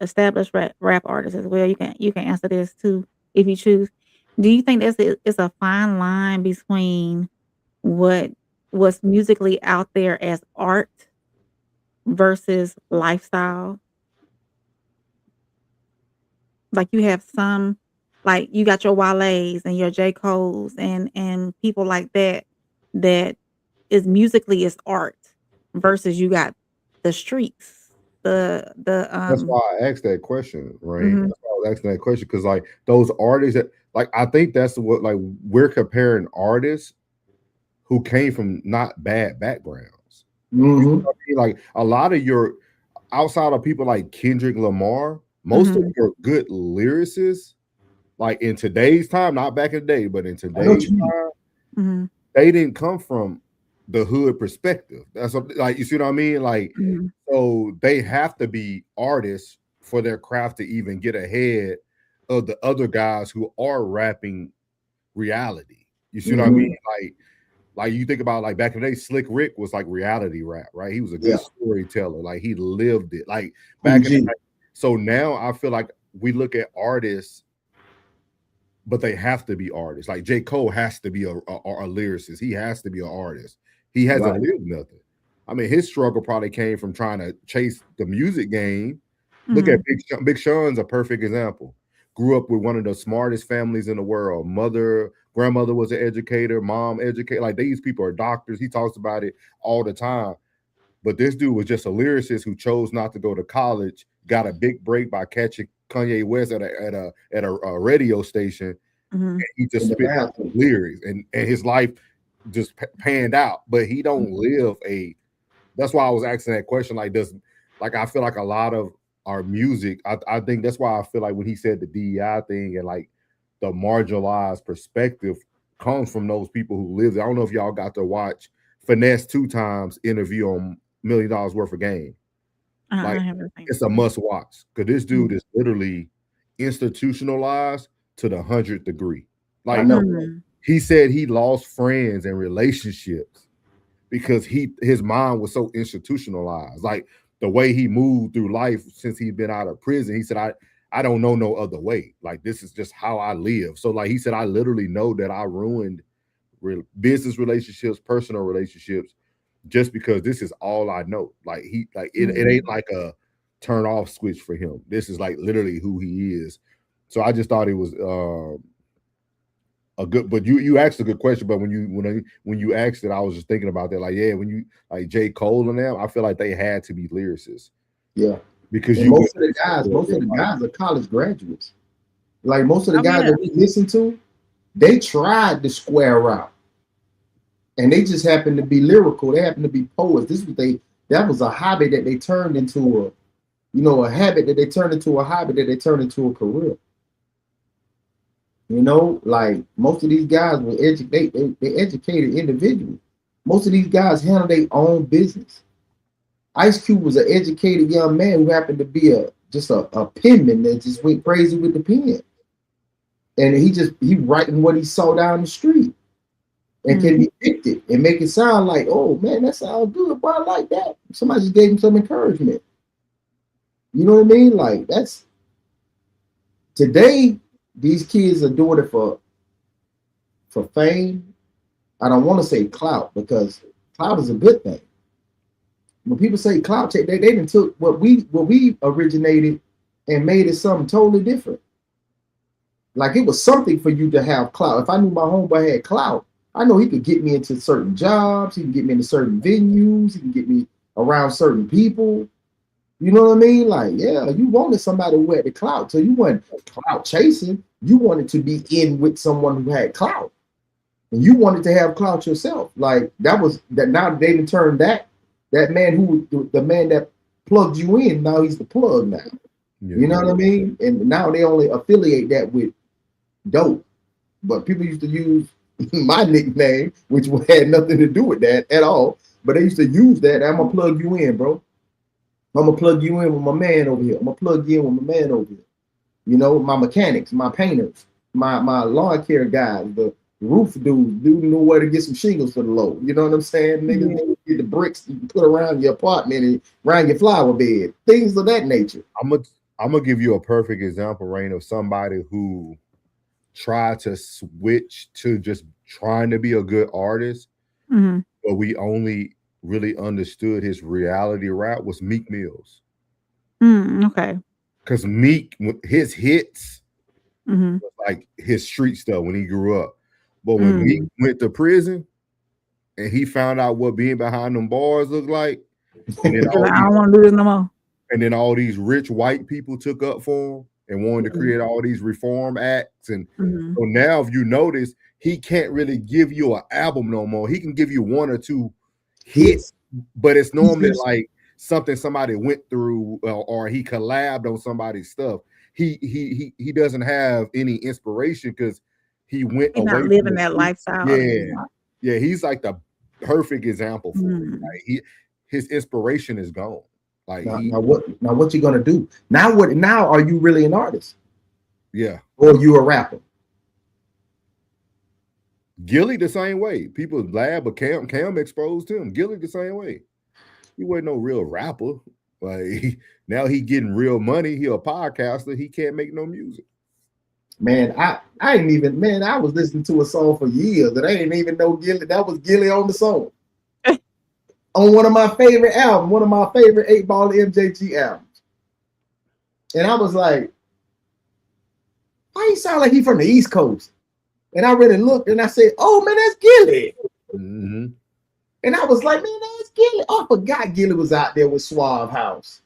established rap artist as well, you can answer this too if you choose. Do you think it's a fine line between what's musically out there as art versus lifestyle? Like you have some, like you got your Wale's and your J. Cole's and people like that is musically is art versus you got the streets. That's why I asked that question, right? That's why I was asking that question, because like those artists that, like, I think that's what, like, we're comparing artists who came from not bad backgrounds. You know what I mean? Like a lot of your, outside of people like Kendrick Lamar, most of your good lyricists, like in today's time, not back in the day, but in today's time, they didn't come from the hood perspective. That's what, like, you see what I mean? Like, so they have to be artists for their craft to even get ahead of the other guys who are rapping reality. You see what I mean? Like you think about, like, back in the day, Slick Rick was like reality rap, right? He was a good storyteller. Like he lived it. Like back in the day. So now I feel like we look at artists, but they have to be artists. Like J. Cole has to be a lyricist. He has to be an artist. He hasn't lived nothing. I mean, his struggle probably came from trying to chase the music game. Look at Big Sean's a perfect example. Grew up with one of the smartest families in the world. Grandmother was an educator, mom educator. Like, these people are doctors. He talks about it all the time. But this dude was just a lyricist who chose not to go to college, got a big break by catching Kanye West at a radio station. And he just spit lyrics, and his life just panned out. But he don't live a. That's why I was asking that question. Like, I feel like a lot of our music, I think that's why I feel like when he said the DEI thing and like the marginalized perspective comes from those people who live there. I don't know if y'all got to watch Finesse 2 times interview on $1 Million Worth of Game. Like, it's a must watch, because this dude is literally institutionalized to the 100th degree. Like, he said he lost friends and relationships because his mind was so institutionalized. Like, the way he moved through life since he'd been out of prison, he said, I don't know no other way. Like, this is just how I live. So, like, he said, I literally know that I ruined business relationships, personal relationships, just because this is all I know. Like, it ain't like a turn off switch for him. This is like literally who he is. So I just thought it was a good. But you asked a good question. But when you asked it, I was just thinking about that. Like, yeah, when you like J. Cole and them, I feel like they had to be lyricists. Yeah, because most of the guys are college graduates. Like, most of the guys that we listen to, they tried the square route. And they just happen to be lyrical. They happen to be poets. That was a hobby that they turned into a habit that they turned into a hobby that they turned into a career. Like, most of these guys were they educated individuals. Most of these guys handle their own business. Ice Cube was an educated young man who happened to be just a penman that just went crazy with the pen. And he writing what he saw down the street and can depict it and make it sound like, oh man, that sounds good, but I like that. Somebody just gave him some encouragement. You know what I mean? Like today, these kids are doing it for fame. I don't want to say clout because clout is a good thing. When people say clout, they done took what we originated and made it something totally different. Like it was something for you to have clout. If I knew my homeboy had clout, I know he could get me into certain jobs. He can get me into certain venues. He can get me around certain people. You know what I mean? Like, yeah, you wanted somebody who had the clout. So you weren't clout chasing. You wanted to be in with someone who had clout. And you wanted to have clout yourself. Like that now they done turned that man the man that plugged you in, now he's the plug now. Yeah. You know what I mean? And now they only affiliate that with dope. But people used to use my nickname, which had nothing to do with that at all. But they used to use that. I'm gonna plug you in, bro. I'm gonna plug you in with my man over here. I'm gonna plug you in with my man over here. You know, my mechanics, my painters, my lawn care guys, the roof dude know where to get some shingles for the low. You know what I'm saying? Niggas get the bricks you can put around your apartment and around your flower bed, things of that nature. I'm gonna give you a perfect example, Rain, of somebody who tried to switch to just trying to be a good artist, but we only really understood his reality rap was Meek Mills. Okay. Because Meek, his hits was like his street stuff when he grew up. But when Meek went to prison and he found out what being behind them bars looked like, and then I don't want to do this no more. And then all these rich white people took up for him and wanted to create all these reform acts. And so now, if you notice, he can't really give you an album no more. He can give you one or two hits, but it's normally like something somebody went through or he collabed on somebody's stuff. He doesn't have any inspiration because he went He's away not living that lifestyle. Yeah, he's like the perfect example for it. Like his inspiration is gone. Like now what you gonna do? Now are you really an artist? Yeah. Or you a rapper? Gilly the same way. People laugh, but Cam exposed him. Gilly the same way. He wasn't no real rapper. Like now he getting real money. He a podcaster. He can't make no music. Man, I ain't even, man, I was listening to a song for years that I didn't even know Gilly. That was Gilly on the song. On one of my favorite albums, one of my favorite 8-Ball MJG albums. And I was like, why he sound like he from the East Coast? And I really looked and I said, oh man, that's Gilly. And I was like, man, that's Gilly. Oh, I forgot Gilly was out there with Suave House.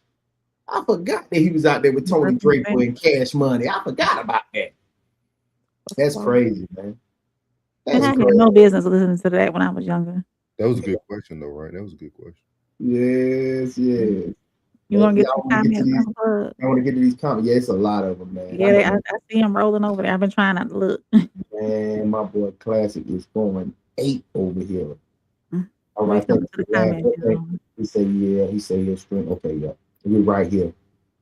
I forgot that he was out there with Tony Draper and Cash Money. I forgot about that. That's crazy, man. I had no business listening to that when I was younger. That was a good question, though, right? That was a good question. Yes. You want to get some comments? I want to get to these comments. Yeah, it's a lot of them, man. Yeah, I see him rolling over there. I've been trying not to look. Man, my boy Classic is going 8 over here. All right. He said, yeah. He said he'll stream. Okay, yeah. We're right here.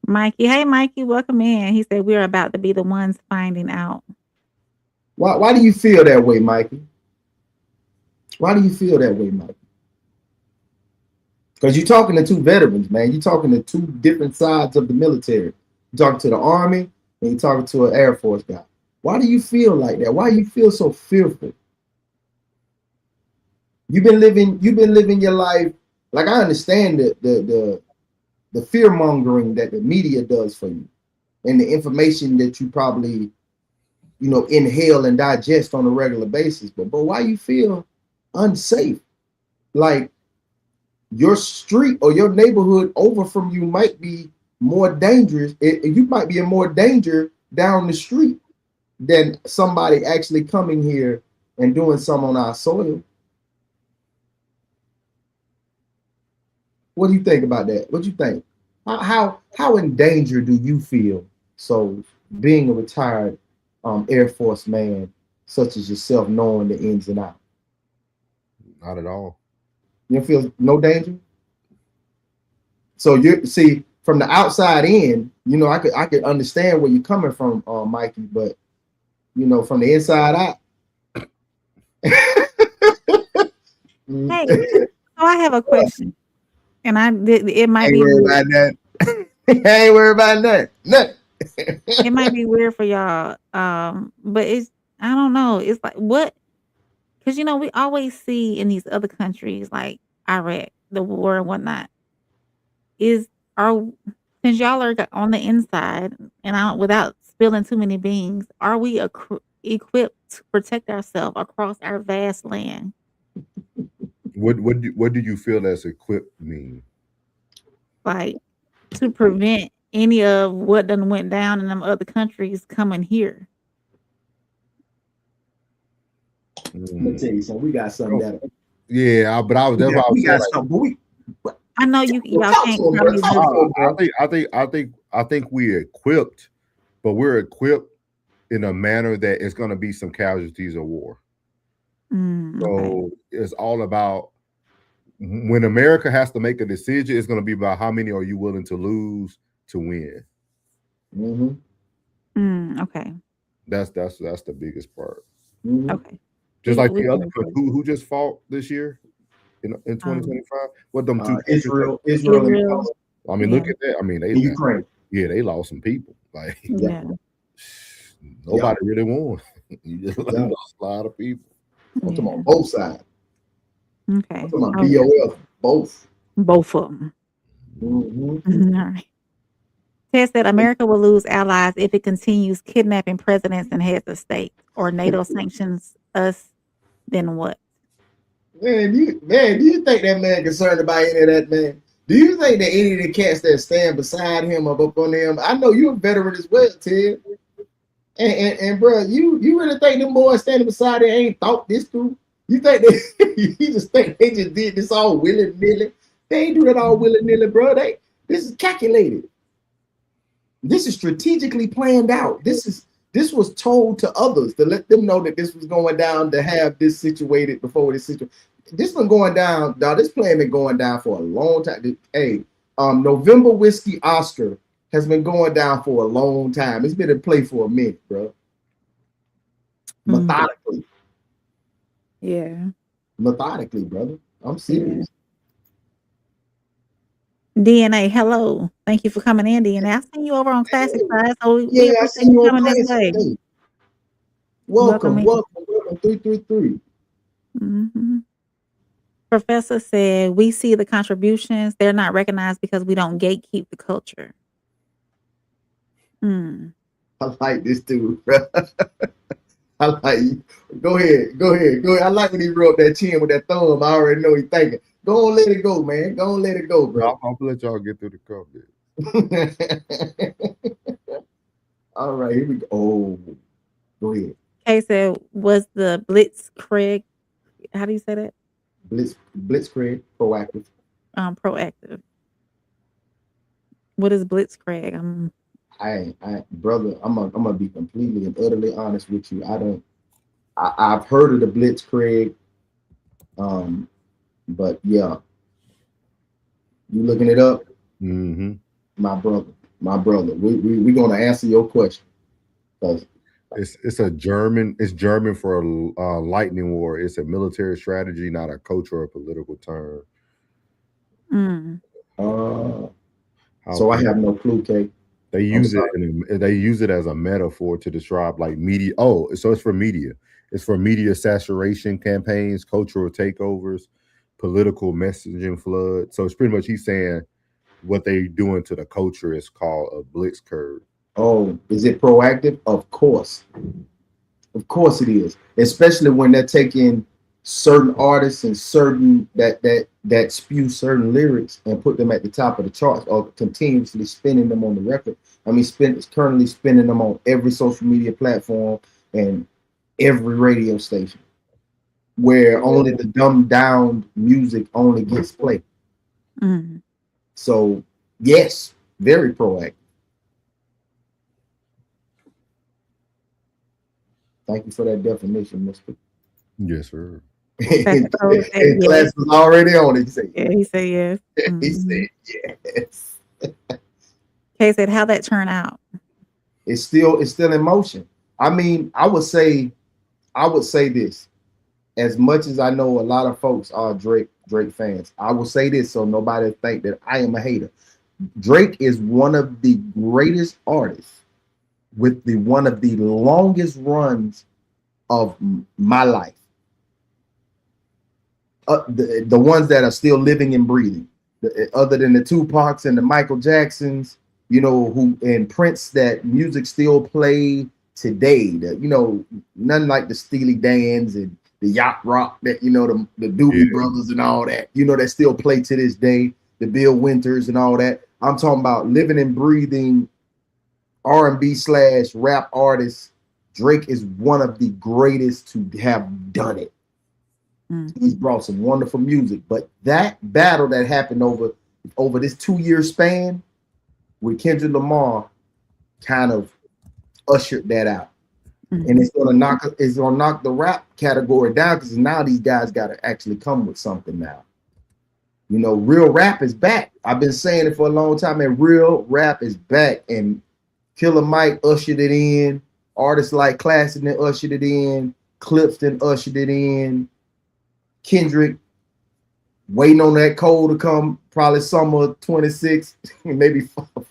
Mikey. Hey, Mikey. Welcome in. He said we're about to be the ones finding out. Why do you feel that way, Mikey? Why do you feel that way, Mikey? Because you're talking to two veterans, man. You're talking to two different sides of the military. You're talking to the Army and you're talking to an Air Force guy. Why do you feel like that? Why do you feel so fearful? You've been living your life. Like, I understand the fear mongering that the media does for you and the information that you probably, inhale and digest on a regular basis. But why you feel unsafe? Like your street or your neighborhood over from you might be more dangerous. You might be in more danger down the street than somebody actually coming here and doing some on our soil. What do you think about that? What do you think? How in danger do you feel? So being a retired Air Force man, such as yourself, knowing the ins and outs. Not at all. You feel no danger? So you see from the outside in, you know, I could understand where you're coming from, Mikey, but you know, from the inside out. Hey, so I have a question, and it might Ain't be worried weird. about that. Ain't worried about that. Nothing. It might be weird for y'all, but I don't know. It's like what, because you know we always see in these other countries like Iraq, the war and whatnot. Is our Since y'all are on the inside and out without spilling too many beans, are we equipped to protect ourselves across our vast land? What do you feel as equipped mean? Like to prevent any of what done went down in them other countries coming here. Let me tell you something. We got something better. Yeah, but I was that's why I was saying, like, something. I know y'all talk can't to 'em, probably bro. Talk to 'em, bro. I think we're equipped, but we're equipped in a manner that it's going to be some casualties of war. Okay. So it's all about when America has to make a decision, it's going to be about how many are you willing to lose to win. Okay. That's the biggest part. Okay. Just like the other who just fought this year in 2025. What them two Israel. I mean, look at that. I mean, Ukraine. Yeah, they lost some people. Like Yeah. nobody really won. You just lost a lot of people. I'm talking about both sides. Okay. I'm talking about BOF, both. Both of them. All right. Ted said America will lose allies if it continues kidnapping presidents and heads of state, or NATO sanctions us. Then what? Man, do you think that man concerned about any of that, man? Do you think that any of the cats that stand beside him or up on him? I know you're a veteran as well, Ted. And bro, you really think them boys standing beside him ain't thought this through? You think you just think they just did this all willy-nilly? They ain't do that all willy-nilly, bro. This is calculated. This is strategically planned out. This was told to others to let them know that this was going down, to have this situated before this situation. This been going down, dog. This plan been going down for a long time. Hey, November Whiskey Oscar has been going down for a long time. It's been in play for a minute, bro. Methodically. Yeah. Methodically, brother. I'm serious. DNA, hello. Thank you for coming in, DNA. I seen you over on Classic Side, so we I seen you coming this way. Welcome. 333. Professor said, we see the contributions. They're not recognized because we don't gatekeep the culture. I like this dude, bro. I like you. Go ahead. I like when he rubbed that chin with that thumb. I already know he's thinking. Go on, let it go, man. Go on, let it go, bro. I'll let y'all get through the comment. All right, here we go. Oh, go ahead. Kay said, was the Blitzkrieg, how do you say that? Blitzkrieg, proactive. Proactive. What is Blitzkrieg? Brother, I'm gonna be completely and utterly honest with you. I've heard of the Blitzkrieg, but yeah, you looking it up? My brother, we're gonna answer your question. It's German for a lightning war. It's a military strategy, not a cultural or political term. So I have no clue, Kate. They use it as a metaphor to describe like media. Oh, so it's for media. It's for media saturation campaigns, cultural takeovers, political messaging flood. So it's pretty much he's saying what they're doing to the culture is called a blitzkrieg. Oh, is it proactive? Of course it is. Especially when they're taking certain artists and certain that spew certain lyrics and put them at the top of the charts, or continuously spinning them on the record. I mean, it's currently spinning them on every social media platform and every radio station, where only the dumbed down music only gets played. So yes, very proactive. Thank you for that definition, Mr. Yes, sir. Pastor Cole said And yes. class was already on it. He said, Yeah, he said yes. he said yes. Kay said, how that turn out? It's still in motion. I mean, I would say this. As much as I know a lot of folks are Drake fans, I will say this so nobody think that I am a hater. Drake is one of the greatest artists with one of the longest runs of my life. The ones that are still living and breathing, other than the Tupacs and the Michael Jacksons, you know, who and Prince, that music still play today. That, you know, none like the Steely Dans and the Yacht Rock, that, you know, the Doobie Brothers and all that, you know, that still play to this day, the Bill Winters and all that. I'm talking about living and breathing R&B / rap artists. Drake is one of the greatest to have done it. He's brought some wonderful music, but that battle that happened over this 2-year span with Kendrick Lamar kind of ushered that out. And it's gonna knock the rap category down, because now these guys got to actually come with something now. You know, real rap is back. I've been saying it for a long time, and real rap is back. And Killer Mike ushered it in. Artists like Classic then ushered it in. Clipston ushered it in. Kendrick waiting on that cold to come, probably summer 26, maybe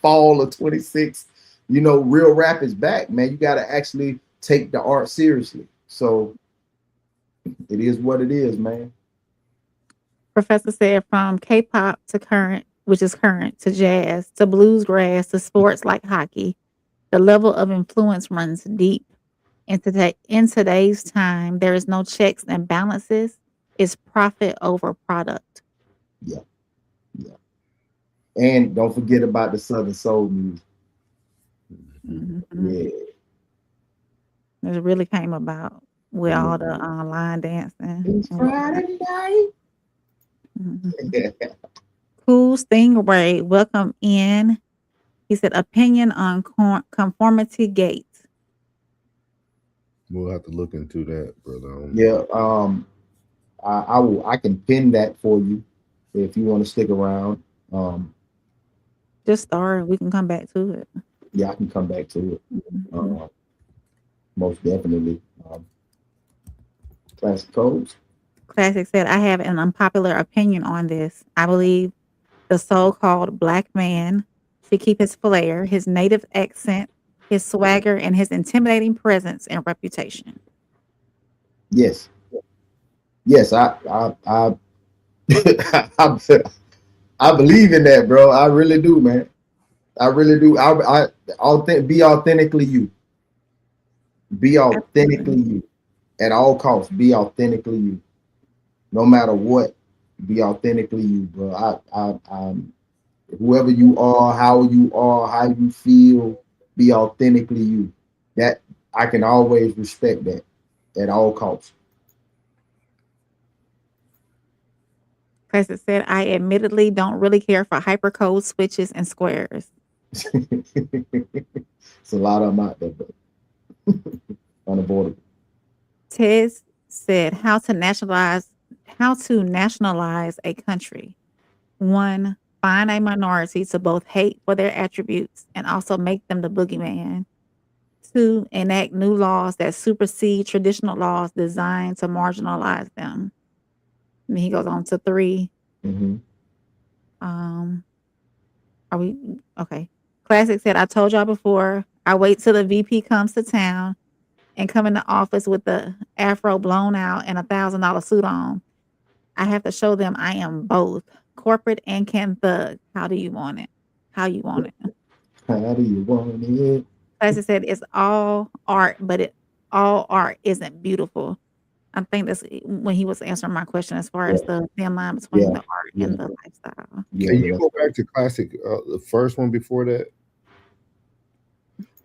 fall of 26. You know, real rap is back, man. You got to actually take the art seriously. So it is what it is, man. Professor said, from K-pop to current, which is current, to jazz, to bluegrass, to sports like hockey, the level of influence runs deep. In today's time, there is no checks and balances. It's profit over product. Yeah. And don't forget about the Southern Soul music. Yeah. It really came about with all the line dancing. It's Friday night. Cool Stingray, welcome in. He said, opinion on conformity gate. We'll have to look into that, brother. Yeah. I can pin that for you if you want to stick around. Just start. We can come back to it. Yeah, I can come back to it. Most definitely. Classic codes. Classic said, I have an unpopular opinion on this. I believe the so-called black man should keep his flair, his native accent, his swagger, and his intimidating presence and reputation. Yes. I I believe in that, bro. I really do, man. I really do. Be authentically you. Be authentically you. At all costs, be authentically you. No matter what, be authentically you, bro. Whoever you are, how you feel, be authentically you. That I can always respect that at all costs. As it said, I admittedly don't really care for hypercode switches and squares. It's a lot of them out there, but unavoidable. Tez said, how to nationalize a country. 1, find a minority to both hate for their attributes and also make them the boogeyman. 2, enact new laws that supersede traditional laws designed to marginalize them. And he goes on to 3. Are we okay? Classic said, I told y'all before, I wait till the VP comes to town and come in the office with the afro blown out and $1,000 suit on. I have to show them I am both corporate and can thug. How do you want it? How you want it? How do you want it? Classic said, it's all art, but all art isn't beautiful. I think that's when he was answering my question as far as the thin line between the art and the lifestyle. Can you go back to Classic, the first one before that?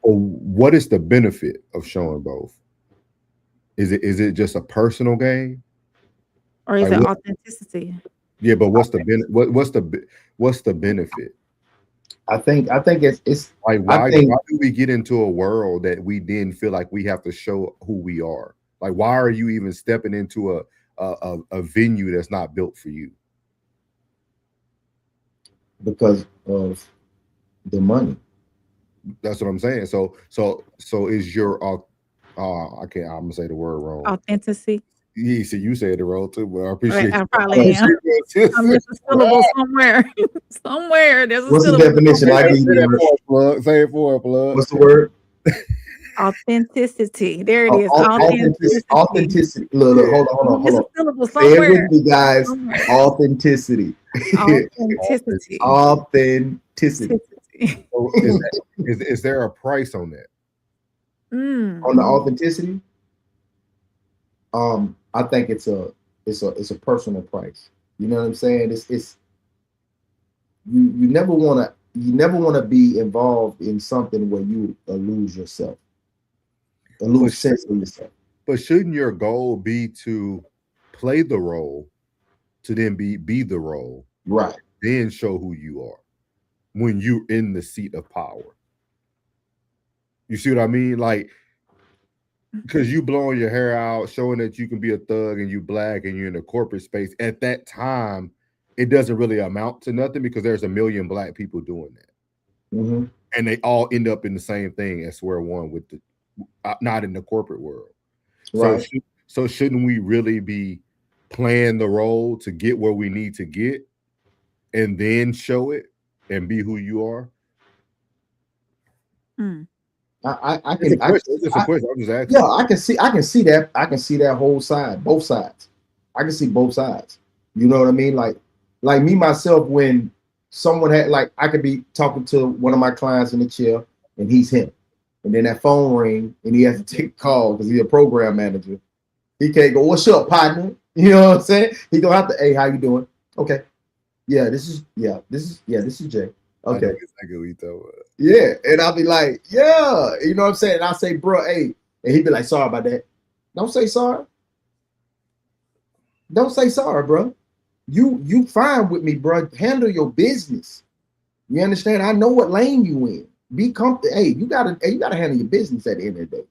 Or what is the benefit of showing both? Is it just a personal gain, or is it authenticity? Yeah, but what's the benefit? I think it's like why do we get into a world that we then feel like we have to show who we are? Like, why are you even stepping into a venue that's not built for you? Because of the money. That's what I'm saying. So is your I can't. I'm gonna say the word wrong. Authenticity. Yeah, so you said it wrong too, but I appreciate. I probably am. I missed a syllable somewhere. Somewhere there's a What's the syllable. definition? I give you plug. Say it for a plug. What's the word? Authenticity. There it is. Authenticity. Authenticity. Look, hold on. There's a syllable Say it somewhere. with me, guys. Authenticity. Authenticity. Authenticity. So is there a price on that? On the authenticity? I think it's a personal price. You know what I'm saying? It's you never want to be involved in something where you lose yourself, lose sense of yourself. But shouldn't your goal be to play the role, to then be the role, right? Then show who you are when you're in the seat of power. You see what I mean? Like, because you blowing your hair out, showing that you can be a thug and you black and you're in a corporate space, at that time, it doesn't really amount to nothing because there's a million black people doing that. And they all end up in the same thing as square one with the not in the corporate world. Right. So shouldn't we really be playing the role to get where we need to get and then show it and be who you are? I can I'm just asking. Yeah, I can see that. I can see that whole side, both sides. I can see both sides. You know what I mean? Like me myself, when someone had, like, I could be talking to one of my clients in the chair and he's him. And then that phone ring and he has to take a call because he's a program manager. He can't go, "What's up, partner?" You know what I'm saying? He gonna have to, "Hey, how you doing?" "Okay. This is Jay." "Okay." Yeah. And I'll be like, "Yeah." You know what I'm saying? And I'll say, "Bro, hey." And he'd be like, "Sorry about that." Don't say sorry. Don't say sorry, bro. You fine with me, bro. Handle your business. You understand? I know what lane you in. Be comfortable. Hey, you gotta handle your business at the end of the day.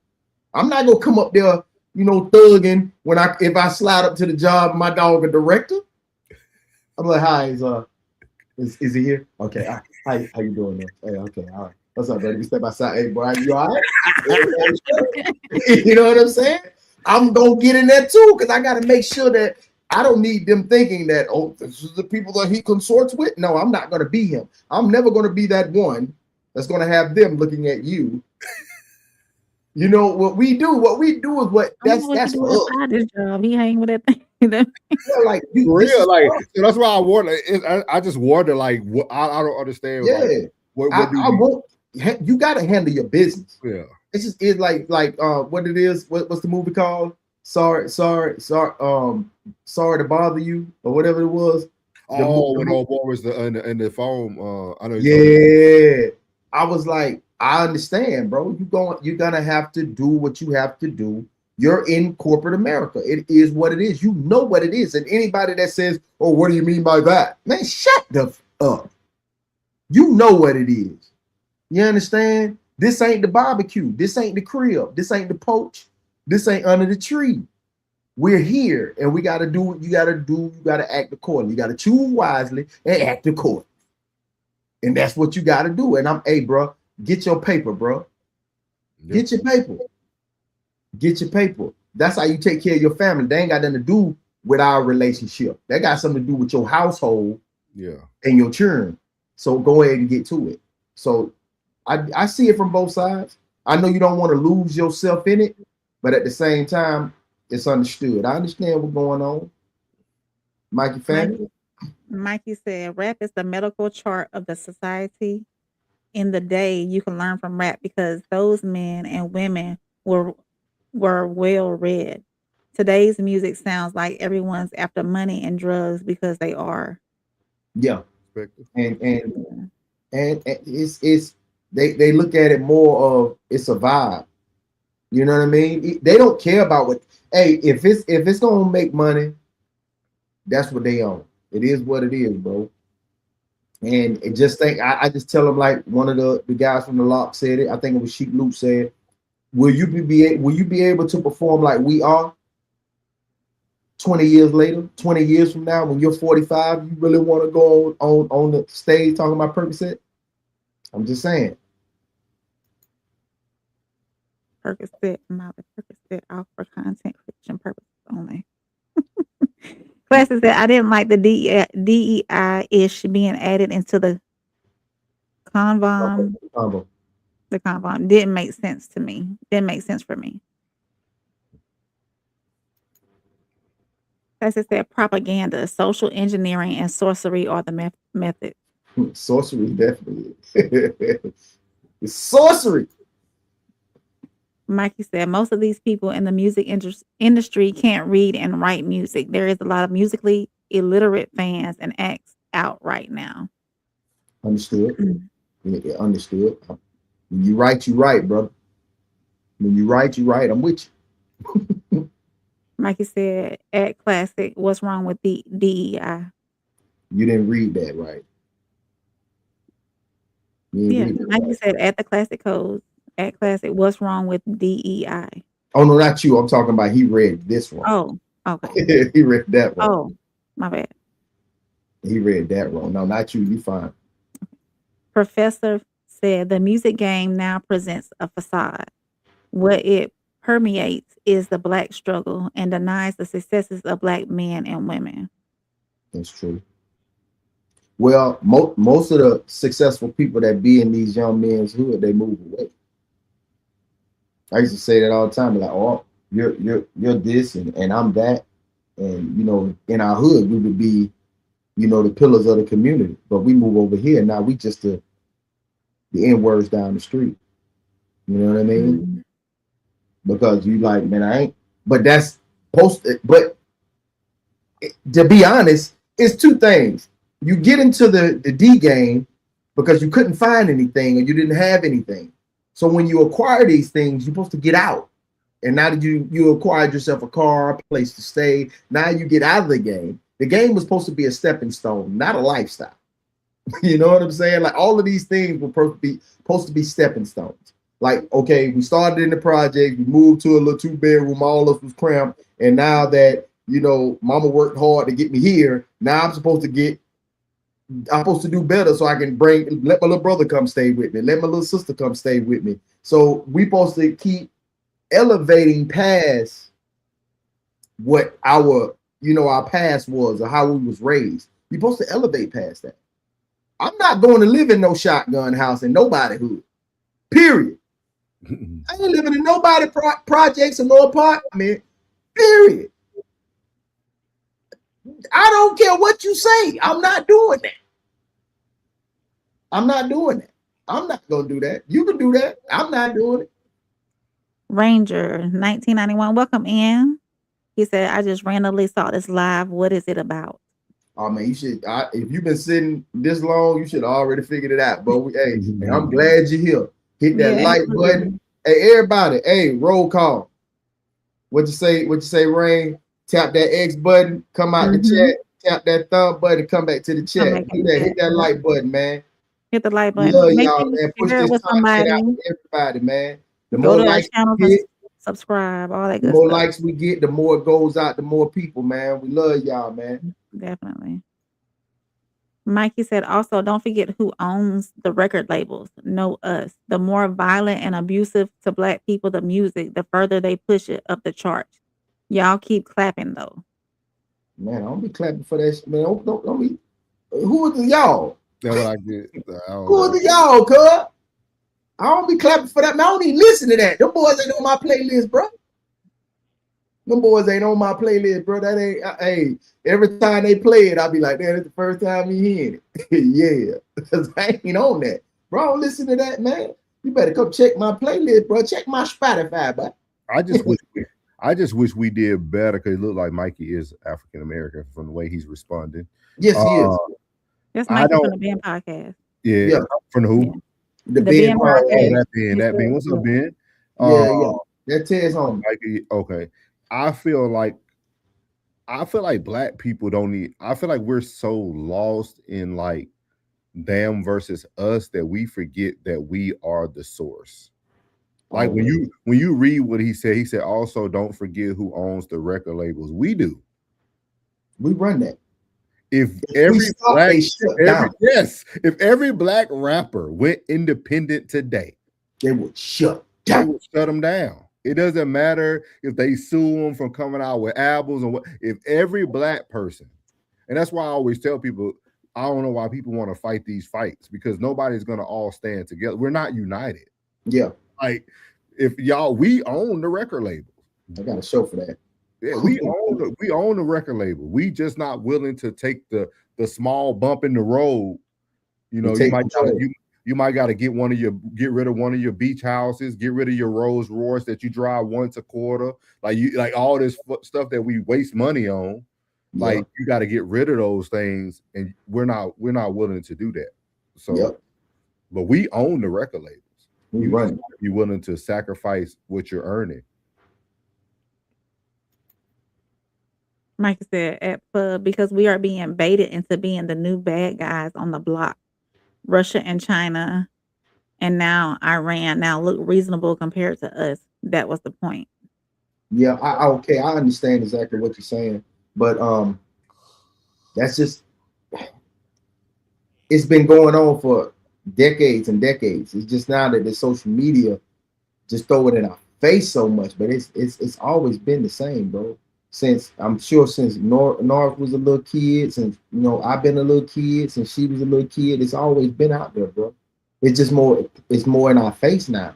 I'm not gonna come up there, thugging if I slide up to the job, my dog a director. I'm like, "Hi, is he here?" "Okay, how you doing, man?" "Hey, okay, all right. What's up, buddy? We step outside. Hey, boy, you all right?" You know what I'm saying? I'm gonna get in there too, because I gotta make sure that I don't need them thinking that, "Oh, this is the people that he consorts with." No, I'm not gonna be him. I'm never gonna be that one that's gonna have them looking at you. You know what we do? What we do is that's for us. This job. He hang with that thing. Yeah, like real, like, so that's why I wonder. I just wonder, like, what I don't understand. Yeah, like, you gotta handle your business. Yeah, it's like what it is. What's the movie called? Sorry to bother you, or whatever it was. When old boy was in the phone. I know. Yeah, I was like, I understand, bro. You're gonna have to do what you have to do. You're in corporate America. It is what it is. You know what it is. And anybody that says, "Oh, what do you mean by that?" Man, shut the f up. You know what it is. You understand? This ain't the barbecue. This ain't the crib. This ain't the poach. This ain't under the tree. We're here, and we got to do what you got to do. You got to act accordingly. You got to choose wisely and act accordingly. And that's what you got to do. And hey, bro, get your paper, bro. Get your paper. Get your paper. That's how you take care of your family. They ain't got nothing to do with our relationship. That got something to do with your household, and your children. So go ahead and get to it. So I see it from both sides. I know you don't want to lose yourself in it, but at the same time, it's understood. I understand what's going on. Mikey Fanny? Mikey said, "Rap is the medical chart of the society. In the day, you can learn from rap because those men and women were well read. Today's music sounds like everyone's after money and drugs because they are." Yeah. And it's they look at it more of it's a vibe. You know what I mean? They don't care about what, hey, if it's gonna make money, that's what they own. It is what it is, bro. And I just tell them, like one of the guys from the Lock said it. I think it was Sheik Luke said, will you be able to perform like we are? 20 years later, 20 years from now, when you're 45, you really want to go on the stage talking about Percocet? I'm just saying. Percocet, Percocet off for content creation purposes only. Classes that I didn't like the DEI-ish being added into the convom. The convom didn't make sense to me. Didn't make sense for me. Classes said propaganda, social engineering, and sorcery are the methods. Sorcery, definitely. It's sorcery. Mikey said most of these people in the music industry can't read and write music. There is a lot of musically illiterate fans and acts out right now. Understood. Yeah, understood. When you write, you write, brother. When you write, you write. I'm with you. Mikey said at Classic, what's wrong with the DEI? You didn't read that right. Yeah, Mikey said at the Classic Codes. At Classic, what's wrong with DEI? Oh no, not you. I'm talking about he read this one. Oh, okay. He read that one. Oh, my bad. He read that wrong. No, not you. You fine. Professor said the music game now presents a facade. What it permeates is the Black struggle and denies the successes of Black men and women. That's true. Well, most of the successful people that be in these young men's hood, they move away. I used to say that all the time, like, oh, you're this and I'm that. And, you know, in our hood, we would be, you know, the pillars of the community. But we move over here. Now we just the N-words down the street. You know what I mean? Mm-hmm. Because you like, man, I ain't. But that's posted. But to be honest, it's two things. You get into the D game because you couldn't find anything or you didn't have anything. So when you acquire these things, you're supposed to get out. And now that you acquired yourself a car, a place to stay, now you get out of the game. The game was supposed to be a stepping stone, not a lifestyle. You know what I'm saying? Like all of these things were supposed to be stepping stones. Like, okay, we started in the project, we moved to a little 2-bedroom, all of us was cramped. And now that, you know, mama worked hard to get me here, now I'm supposed to do better so I can let my little brother come stay with me, let my little sister come stay with me. So we supposed to keep elevating past what our past was or how we was raised. You're supposed to elevate past that. I'm not going to live in no shotgun house in nobody hood, period. I ain't living in nobody projects or no apartment, period. I don't care what you say. I'm not doing that. I'm not doing that. I'm not going to do that. You can do that. I'm not doing it. Ranger 1991, welcome in. He said, I just randomly saw this live. What is it about? Oh man, you should. If you've been sitting this long, you should have already figured it out. But hey, and I'm glad you're here. Hit that like button. Hey, everybody. Hey, roll call. What you say? Rain? Tap that X button. Come out the chat. Tap that thumb button. Come back to the chat. Hit that like button, man. Hit the like button. Love y'all, man. Push this content out to everybody, man. The more likes we get, subscribe, all that good stuff. The more stuff. likes we get, the more it goes out to more people, man. We love y'all, man. Definitely. Mikey said, also, don't forget who owns the record labels. No, us. The more violent and abusive to Black people the music, the further they push it up the charts. Y'all keep clapping, though. Man, I don't be clapping for that. Man, don't be. Who are the y'all? That's what I get. Who are the y'all, cuz? I don't be clapping for that. Man, I don't even listen to that. Them boys ain't on my playlist, bro. Them boys ain't on my playlist, bro. That ain't. Hey, every time they play it, I'll be like, man, it's the first time you hearing it. Yeah, because I ain't on that, bro. I don't listen to that, man. You better come check my playlist, bro. Check my Spotify, bro. I just wish we did better because it looked like Mikey is African American from the way he's responding. Yes, he is. That's Mikey from the Ben podcast. Yeah. From the who? Yeah. The Ben podcast. That Ben. What's up, Ben? Yeah. That Ted's home. Mikey. Okay. I feel like Black people don't need. I feel like we're so lost in like them versus us that we forget that we are the source. Like when you read what he said also don't forget who owns the record labels. We do. We run that. If every black rapper went independent today, they would shut them down. It doesn't matter if they sue them from coming out with albums or what. If every black person, and that's why I always tell people, I don't know why people want to fight these fights, because nobody's gonna all stand together. We're not united. Yeah. Like we own the record label. I got a show for that. Yeah, we own the record label. We just not willing to take the small bump in the road. You know, you might gotta get rid of one of your beach houses, get rid of your Rolls Royce that you drive once a quarter, like all this stuff that we waste money on. Yeah. Like you got to get rid of those things, and we're not willing to do that. So, but we own the record labels. You're willing to sacrifice what you're earning. Mike said, because we are being baited into being the new bad guys on the block. Russia and China, and now Iran now look reasonable compared to us. That was the point. Yeah, I understand exactly what you're saying, but that's just, it's been going on for decades and decades. It's just now that the social media just throw it in our face so much, but it's always been the same, bro. Since North was a little kid, since I've been a little kid, since she was a little kid, it's always been out there, bro. It's just more in our face now.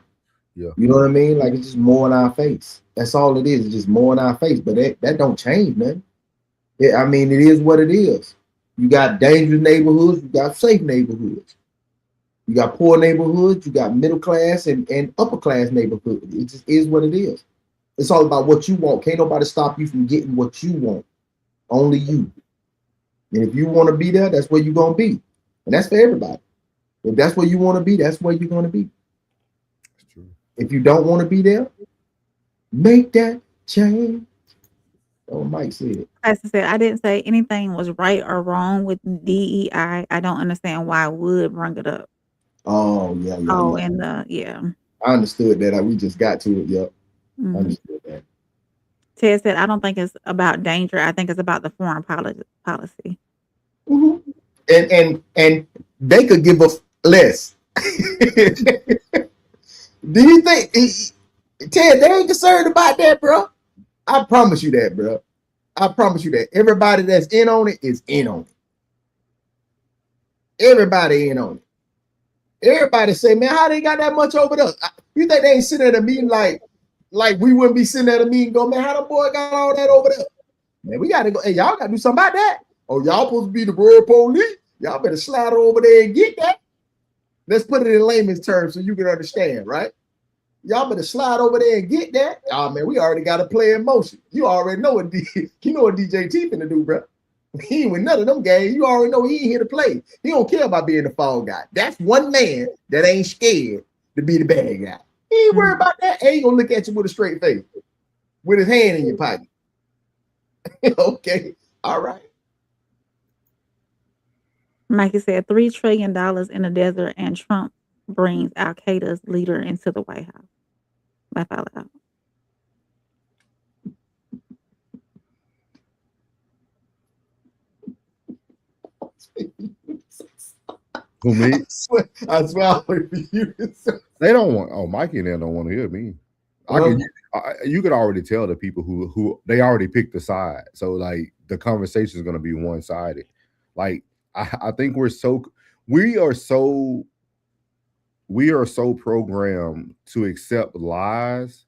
Yeah. You know what I mean? Like it's just more in our face. That's all it is. It's just more in our face. But that don't change, man. I mean, it is what it is. You got dangerous neighborhoods, you got safe neighborhoods. You got poor neighborhoods, you got middle class and upper class neighborhoods. It just is what it is. It's all about what you want. Can't nobody stop you from getting what you want. Only you. And if you want to be there, that's where you're going to be. And that's for everybody. If that's where you want to be, that's where you're going to be. That's true. If you don't want to be there, make that change. Oh, Mike said it. As I said, I didn't say anything was right or wrong with DEI. I don't understand why Wood bring it up. Oh, yeah. I understood that. We just got to it. Yep. I understood that. Ted said, I don't think it's about danger. I think it's about the foreign policy. Mm-hmm. And they could give us less. Do you think, Ted, they ain't concerned about that, bro? I promise you that, bro. I promise you that. Everybody that's in on it is in on it. Everybody in on it. Everybody say, man, how they got that much over there? You think they ain't sitting at a meeting like we wouldn't be sitting at a meeting go, man, how the boy got all that over there? Man, we got to go. Hey, y'all got to do something about that. Oh, y'all supposed to be the world police. Y'all better slide over there and get that. Let's put it in layman's terms so you can understand, right? Y'all better slide over there and get that. Oh, man, we already got a play in motion. You already know what DJ T finna do, bro. He ain't with none of them games. You already know he ain't here to play. He don't care about being the fall guy. That's one man that ain't scared to be the bad guy. He ain't worried about that. He ain't gonna look at you with a straight face, with his hand in your pocket. Okay, all right. Mikey said $3 trillion in the desert, and Trump brings Al Qaeda's leader into the White House. Laugh out loud. Who, me? I swear I'll wait for you. They don't want. Oh, Mikey and them don't want to hear me. You could already tell the people who they already picked the side. So like the conversation is going to be one sided. Like I think we are so programmed to accept lies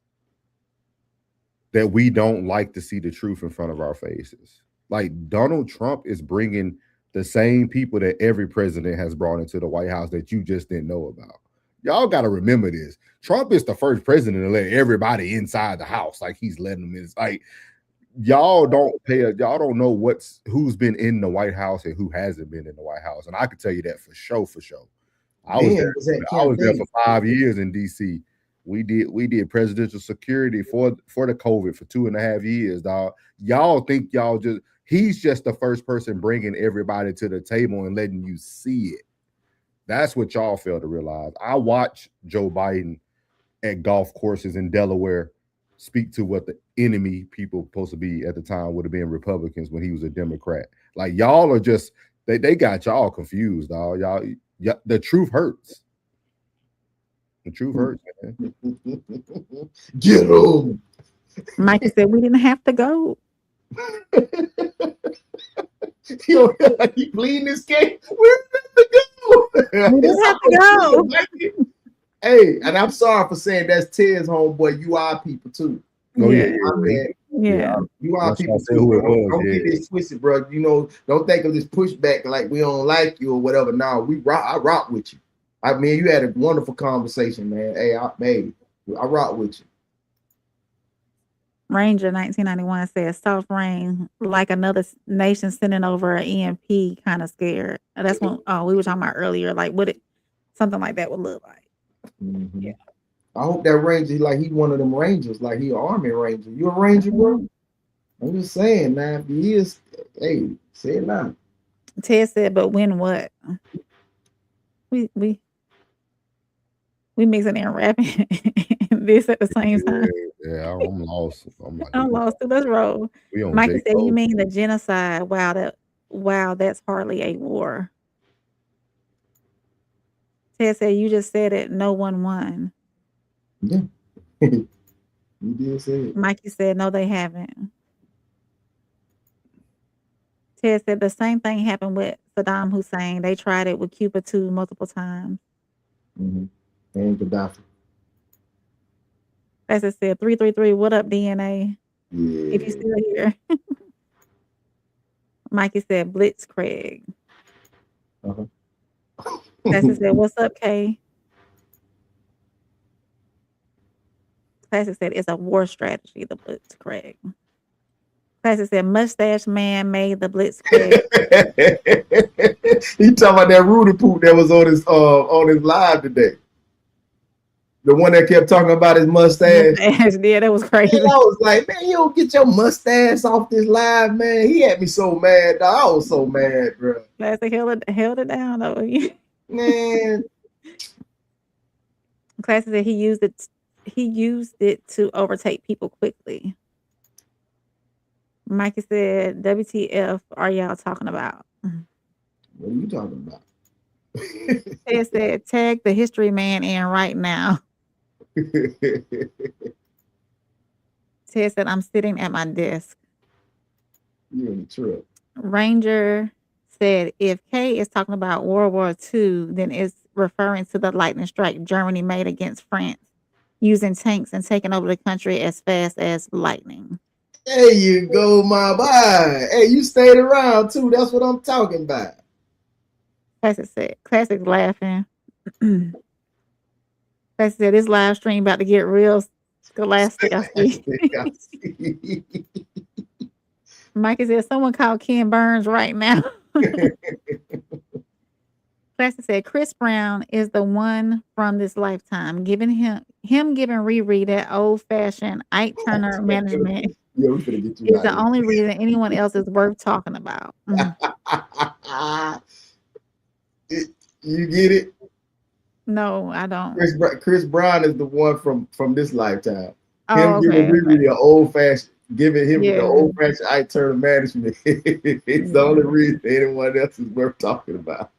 that we don't like to see the truth in front of our faces. Like Donald Trump is bringing the same people that every president has brought into the White House that you just didn't know about. Y'all got to remember this. Trump is the first president to let everybody inside the house. Like he's letting them in. Like y'all don't know who's been in the White House and who hasn't been in the White House. And I can tell you that for sure. I was there for 5 years in DC. We did presidential security for the COVID for 2.5 years, dog. Y'all think he's just the first person bringing everybody to the table and letting you see it. That's what y'all fail to realize. I watched Joe Biden at golf courses in Delaware speak to what the enemy people supposed to be at the time would have been Republicans when he was a Democrat. Like y'all are just they got y'all confused, dog. Y'all, the truth hurts. The truth hurts, man. Get him. Mikey said we didn't have to go. You know, like he bleeding this game. We didn't have to go. Hey, and I'm sorry for saying that's Ted's homeboy. You are people too. Oh yeah, yeah. You are That's people why I said who it was, Don't yeah. get this twisted, bro. You know, don't think of this pushback like we don't like you or whatever. No, I rock with you. I mean, you had a wonderful conversation, man. Hey, I rock with you. Ranger 1991 says soft rain like another nation sending over an EMP, kind of scared. That's when we were talking about earlier, like what something like that would look like. Mm-hmm. Yeah. I hope that ranger, like he one of them rangers, like he an army ranger. You a ranger, bro? I'm just saying, man. If he is, hey, say it now. Ted said, but when what? We mixing and rapping this at the same time. Yeah, I'm lost. I'm lost too. Let's roll. Mikey said, you mean the genocide? Wow, that's hardly a war. Ted said, you just said it. No one won. Yeah. You did say it. Mikey said, no, they haven't. Ted said the same thing happened with Saddam Hussein. They tried it with Cuba too multiple times. Mm-hmm. And Gaddafi. As it said, 333, what up, DNA? Yeah. If you still here. Mikey said, Blitzkrieg. Classic said, what's up, Kay? Classic said, it's a war strategy, the Blitzkrieg. Classic said, mustache man made the Blitzkrieg. He talking about that Rudy Poop that was on his live today. The one that kept talking about his mustache. Yeah, that was crazy. And I was like, man, you don't get your mustache off this live, man. He had me so mad, dog. I was so mad, bro. Classic held it down though. Man. Classic said he used it to overtake people quickly. Mikey said, WTF are y'all talking about? What are you talking about? Ted said, tag the history man in right now. Ted said, I'm sitting at my desk. You're in the truck. Ranger said, if Kay is talking about World War II, then it's referring to the lightning strike Germany made against France, using tanks and taking over the country as fast as lightning. There you go, my boy. Hey, you stayed around too. That's what I'm talking about. Classic said, Classic's laughing. Classic said, this live stream about to get real scholastic, I see. Mikey said, someone called Ken Burns right now. Classic said, Chris Brown is the one from this lifetime, giving him giving Riri that old-fashioned Ike Turner management Yeah, we finna get is the only reason anyone else is worth talking about. You get it? No, I don't. Chris Brown is the one from this lifetime. Oh, giving Riri the old-fashioned, giving him the old-fashioned Ike Turner management. It's the only reason anyone else is worth talking about.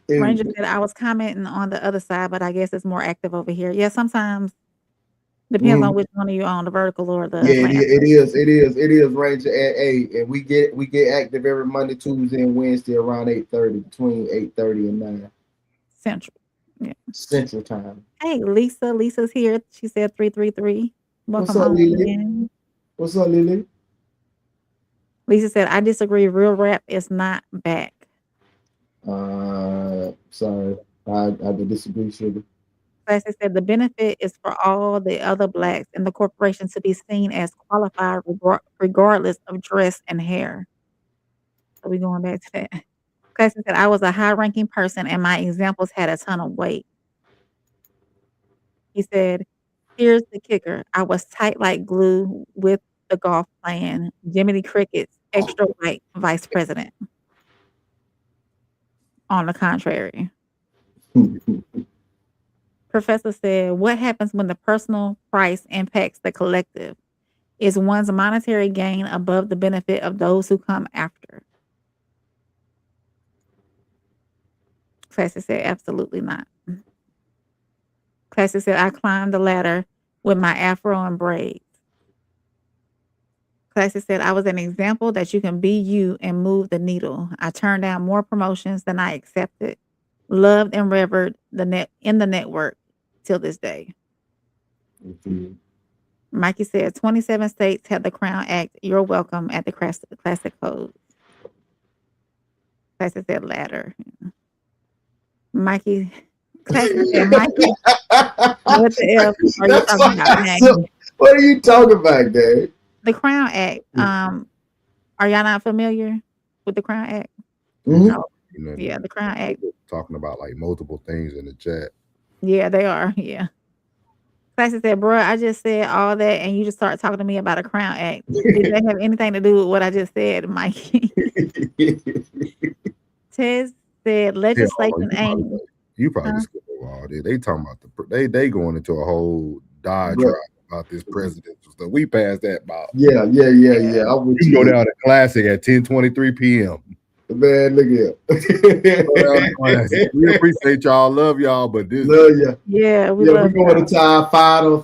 Ranger said I was commenting on the other side, but I guess it's more active over here. Yeah, sometimes depends on which one of you on, the vertical or the it is Ranger at 8, and we get active every Monday, Tuesday, and Wednesday around 8:30, between 8:30 and 9 Central. Yeah, Central time. Hey, Lisa's here. She said 333. Welcome. What's up, Lily? What's up, Lily? Lisa said I disagree. Real rap is not back. Sorry, I disagree, Sugar. Classic said the benefit is for all the other blacks in the corporation to be seen as qualified regardless of dress and hair. So we going back to that. Classic said I was a high-ranking person and my examples had a ton of weight. He said, here's the kicker. I was tight like glue with the golf playing Jiminy Cricket's extra white vice president. On the contrary. Professor said, what happens when the personal price impacts the collective? Is one's monetary gain above the benefit of those who come after? Classic said, absolutely not. Classic said, I climbed the ladder with my afro and braids. Classic said, I was an example that you can be you and move the needle. I turned down more promotions than I accepted. Loved and revered in the network till this day. Mhm. Mikey said, 27 states had the Crown Act. You're welcome at the Classic Code. Classic said ladder. Mikey, Classic said, Mikey, what the F are you That's talking about, man? so, what are you talking about, Dave? The Crown Act. Are y'all not familiar with the Crown Act? Mhm. Oh, yeah, the Crown Act. Talking about like multiple things in the chat. Yeah, they are. Yeah. Classic said, bro, I just said all that and you just start talking to me about a Crown Act. Did that have anything to do with what I just said, Mikey? Tez said legislation ain't. You probably skip over all this. They talking about they going into a whole diatribe about this presidential stuff. We passed that about. Yeah. You can go down to Classic at 10:23 p.m. Man, look here. We appreciate y'all, love y'all, but this love ya. Yeah, we're going to our final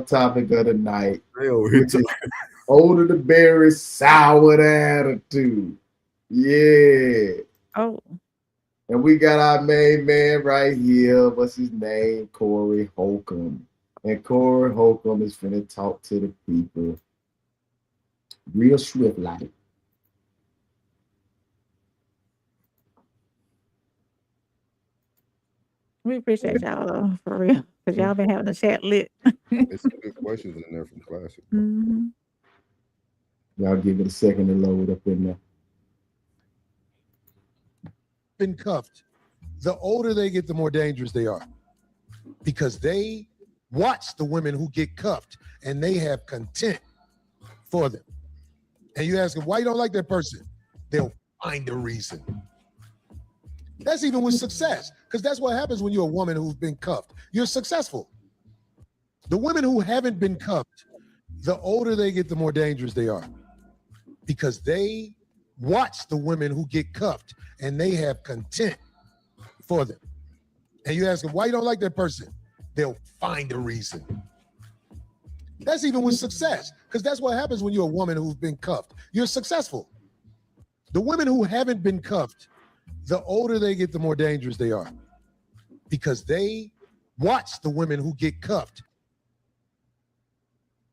topic of the night. Which is older the berry, sour the attitude. Yeah. Oh. And we got our main man right here. What's his name? Corey Holcomb. And Corey Holcomb is finna talk to the people real swift like. We appreciate y'all though, for real, because y'all been having the chat lit. There's some good questions in there from Classic. Mm-hmm. Y'all give it a second to load up in there. Been cuffed. The older they get, the more dangerous they are, because they watch the women who get cuffed and they have content for them. And you ask them, why you don't like that person? They'll find a reason. That's even with success, because that's what happens when you're a woman who's been cuffed. You're successful. The women who haven't been cuffed, the older they get, the more dangerous they are, because they watch the women who get cuffed and they have content for them. And you ask them, why you don't like that person? They'll find a reason. That's even with success, because that's what happens when you're a woman who's been cuffed. You're successful. The women who haven't been cuffed, the older they get, the more dangerous they are, because they watch the women who get cuffed.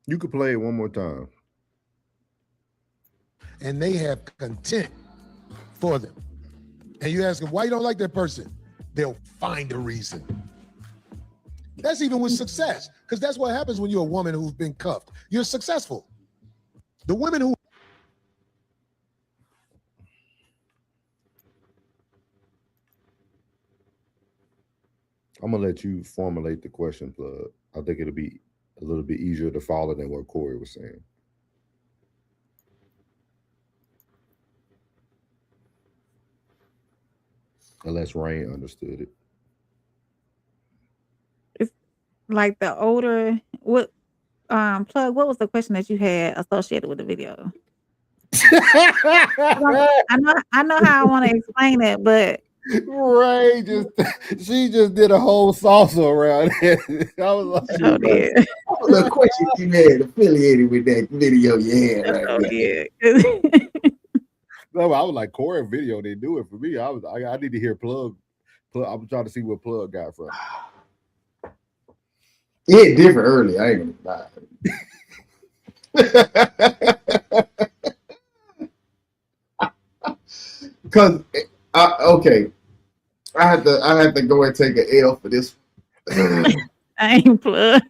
You could play it one more time. And they have content for them. And you ask them, why you don't like that person? They'll find a reason. That's even with success, because that's what happens when you're a woman who's been cuffed. You're successful. The women who I'm gonna let you formulate the question, Plug. I think it'll be a little bit easier to follow than what Corey was saying. Unless Rain understood it. It's like the older what Plug, what was the question that you had associated with the video? I know how I want to explain it, but Ray she just did a whole salsa around it. I was like, the question you had affiliated with that video you had right there. No, I was like, Corey video, they do it for me. I need to hear Plug. I'm trying to see what Plug got from. It different early. I ain't gonna lie. Because okay, I had to go and take an L for this. I ain't Plug.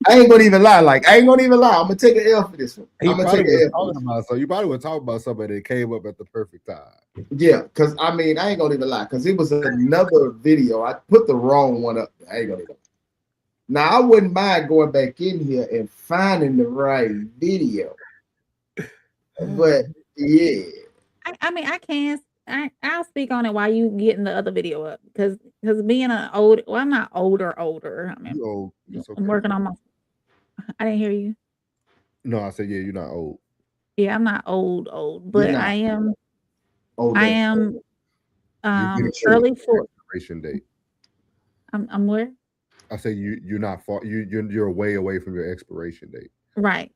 I ain't gonna even lie. I'm gonna take an L for this one. I'm gonna take an L. You probably were talking about somebody that came up at the perfect time. Yeah, because I ain't gonna even lie, because it was another video. I put the wrong one up. I ain't gonna even lie. Now I wouldn't mind going back in here and finding the right video. But yeah. I mean, I can. I'll speak on it while you getting the other video up because being I'm not older. I mean, You old. It's I'm okay. working on my. I didn't hear you. No, I said, yeah, you're not old. Yeah, I'm not old, You're but not I am. old. I am You're getting close early to your for. expiration date. I'm where? I say you're not far. You're way away from your expiration date. Right.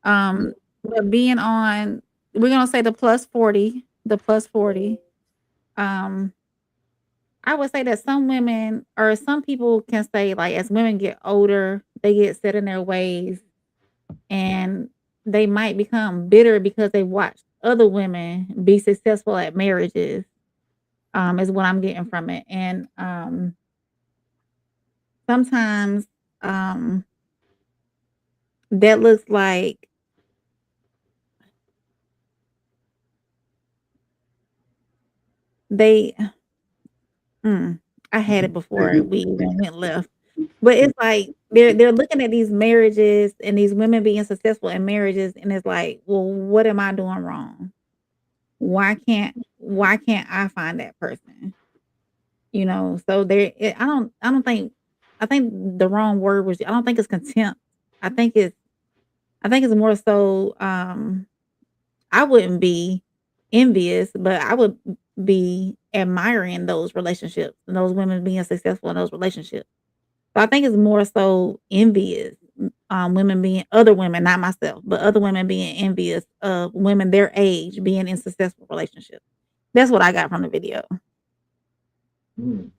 Yeah. But being on, we're gonna say the plus 40. Um, I would say that some women or some people can say like as women get older, they get set in their ways and they might become bitter because they watched other women be successful at marriages. Is what I'm getting from it. And sometimes that looks like they I had it before we even went left. But it's like they're looking at these marriages and these women being successful in marriages, and it's like, well, what am I doing wrong? Why can't I find that person? You know, so I don't think I think the wrong word was I don't think it's contempt. I think it's I think it's more so I wouldn't be envious, but I would be admiring those relationships and those women being successful in those relationships. So I think it's more so envious, women being other women, not myself, but other women being envious of women their age being in successful relationships. That's what I got from the video. Mm.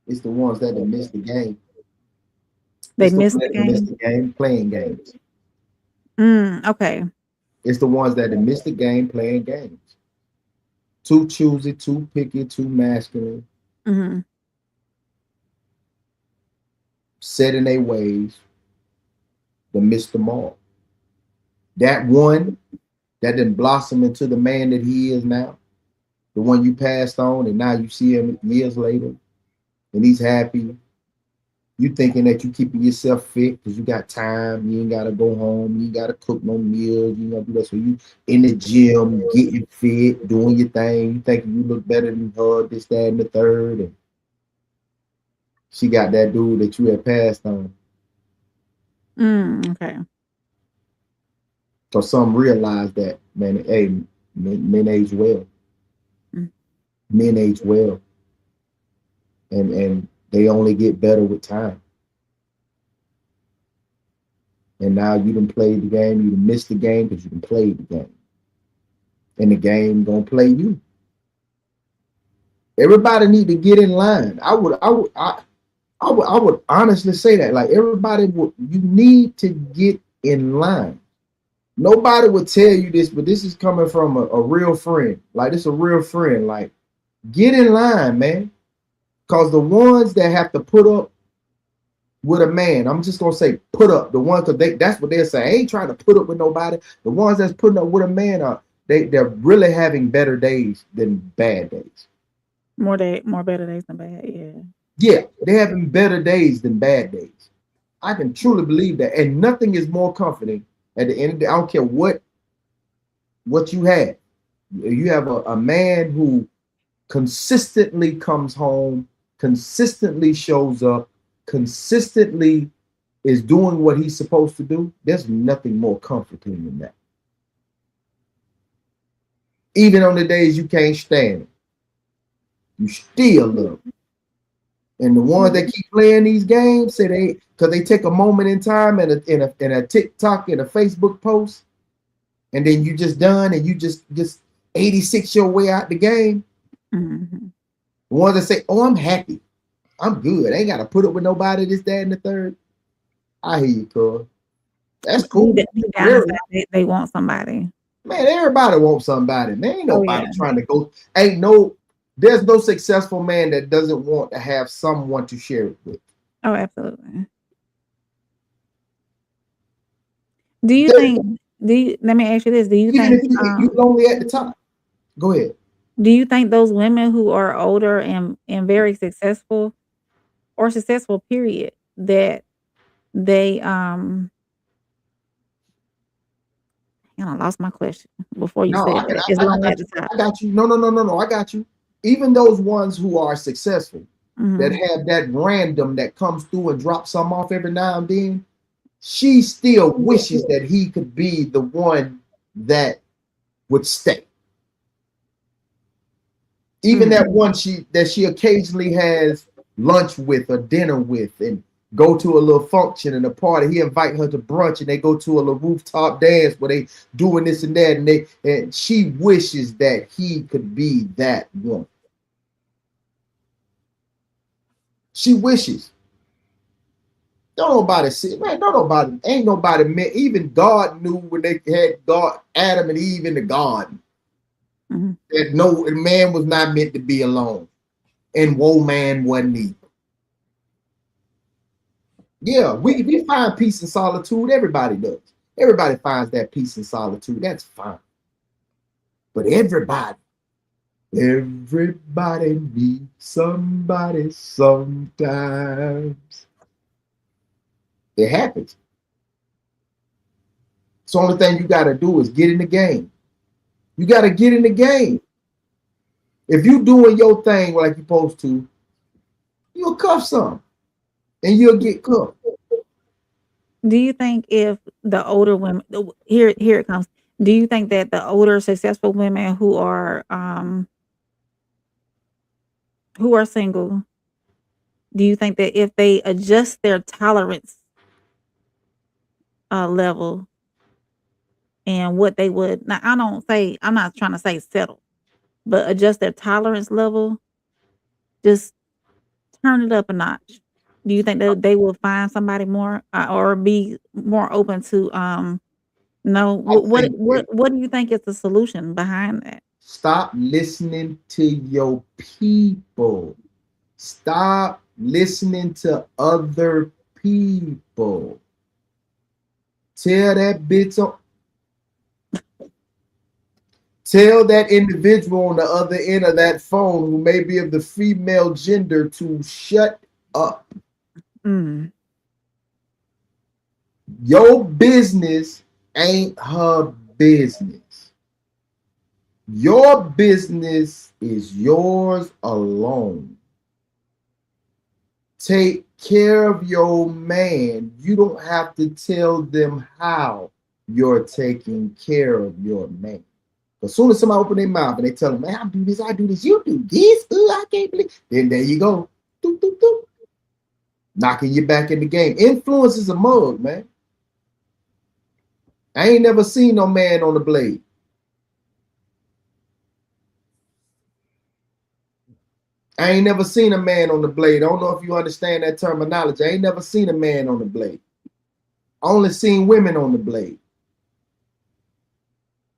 It's the ones that have missed the game. They It's the ones missed the that have missed game. the game playing games. Okay. It's the ones that have missed the game playing games. Too choosy, too picky, too masculine, hmm set in their ways, to miss the mark. That one that didn't blossom into the man that he is now, the one you passed on, and now you see him years later, and he's happy. You thinking that you keeping yourself fit because you got time, you ain't gotta go home, you ain't gotta cook no meals, you ain't gotta do that. So you in the gym, getting fit, doing your thing, you thinking you look better than her, this, that, and the third, and she got that dude that you had passed on. Okay. So some realize that, man, hey, men age well. Mm. Men age well. And they only get better with time. And now you done played the game, you done missed the game because you done played the game. And the game gonna play you. Everybody need to get in line. I would honestly say that. Like you need to get in line. Nobody would tell you this, but this is coming from a real friend. Like this a real friend. Like, get in line, man. Cause the ones that have to put up with a man, I'm just gonna say put up the ones because that's what they're saying. I ain't trying to put up with nobody. The ones that's putting up with a man are they're really having better days than bad days. More better days than bad. Yeah. Yeah, they're having better days than bad days. I can truly believe that. And nothing is more comforting at the end of the day. I don't care what you have. You have a man who consistently comes home, consistently shows up, consistently is doing what he's supposed to do. There's nothing more comforting than that. Even on the days you can't stand it, you still love him. And the ones that keep playing these games say because they take a moment in time and in a TikTok and a Facebook post, and then you just done and you just 86 your way out the game. Mm-hmm. The ones that say, "Oh, I'm happy, I'm good, I ain't got to put up with nobody, this, that, and the third." I hear you, Cole. That's cool. They want somebody. Man, everybody wants somebody. Man, ain't nobody yeah. trying to go. There's no successful man that doesn't want to have someone to share it with. Oh, absolutely. Let me ask you this. Do you Even think if you're lonely at the top, go ahead. do you think those women who are older and very successful or successful period that they I lost my question before you No, said that. It's long at the top. I got you. No. I got you. Even those ones who are successful that Mhm. have that random that comes through and drops some off every now and then, she still wishes that he could be the one that would stay. Even that one she occasionally has lunch with or dinner with and go to a little function and a party. He invite her to brunch and they go to a little rooftop dance where they doing this and that, and she wishes that he could be that one. She wishes. Don't nobody see, man. Ain't nobody met. Even God knew when they had God, Adam and Eve in the garden, that no man was not meant to be alone, and woe man wasn't either. Yeah, we find peace and solitude. Everybody does. Everybody finds that peace and solitude. That's fine. But everybody needs somebody sometimes. It happens. So the only thing you got to do is get in the game. You got to get in the game. If you doing your thing like you're supposed to, you'll cuff some, and you'll get cuffed. Do you think if the older women here it comes? Do you think that the older successful women who are single, do you think that if they adjust their tolerance level and what they would now I'm not trying to say settle, but adjust their tolerance level, just turn it up a notch. Do you think that they will find somebody more or be more open to no what do you think is the solution behind that? Stop listening to your people. Stop listening to other people. Tell that bitch on. Tell that individual on the other end of that phone who may be of the female gender to shut up. Your business ain't her business. Your business is yours alone. Take care of your man. You don't have to tell them how you're taking care of your man. As soon as somebody open their mouth and they tell them, man, I do this, you do this, I can't believe. Then there you go. Doop, doop, doop. Knocking you back in the game. Influence is a mug, man. I ain't never seen no man on the blade. I ain't never seen a man on the blade. I don't know if you understand that terminology. I ain't never seen a man on the blade. I only seen women on the blade.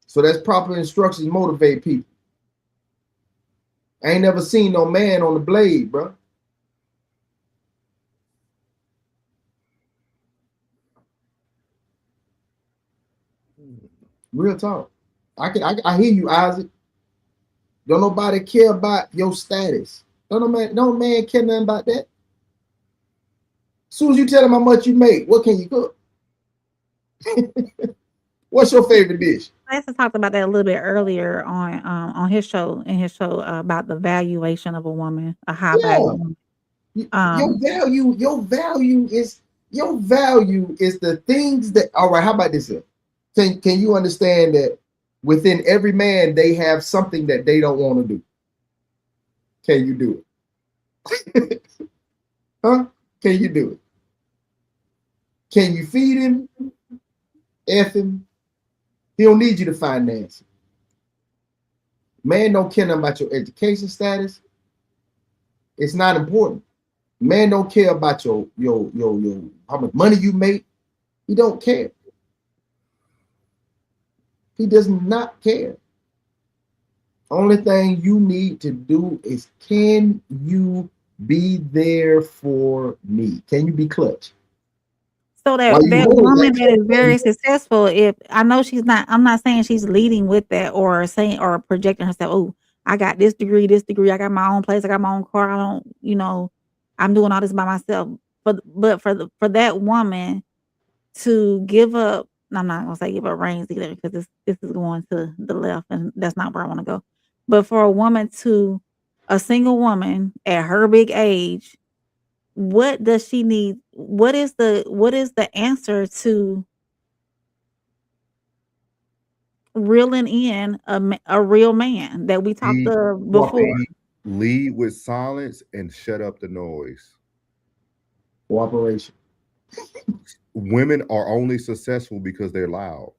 So that's proper instructions motivate people. I ain't never seen no man on the blade, bro. Real talk. I hear you, Isaac. Don't nobody care about your status. No man care nothing about that. As soon as you tell them how much you make, what can you cook? What's your favorite dish? Lance talked about that a little bit earlier on his show, about the valuation of a woman, a high value woman. Your value is the things that. All right, how about this? Can you understand that within every man they have something that they don't want to do? Can you do it? Huh? Can you do it? Can you feed him? F him? He don't need you to finance it. Man don't care nothing about your education status. It's not important. Man don't care about your how much money you make. He don't care. He does not care. Only thing you need to do is, can you be there for me? Can you be clutch? So that woman that is very successful, if I know I'm not saying she's leading with that or saying or projecting herself, oh, I got this degree, I got my own place, I got my own car, I don't, I'm doing all this by myself. But for that woman to give up I'm not gonna say give up reins either because this is going to the left and that's not where I want to go. But for a single woman at her big age, what does she need? What is the answer to reeling in a real man that we talked before? Lead with silence and shut up the noise. Cooperation. Women are only successful because they're loud.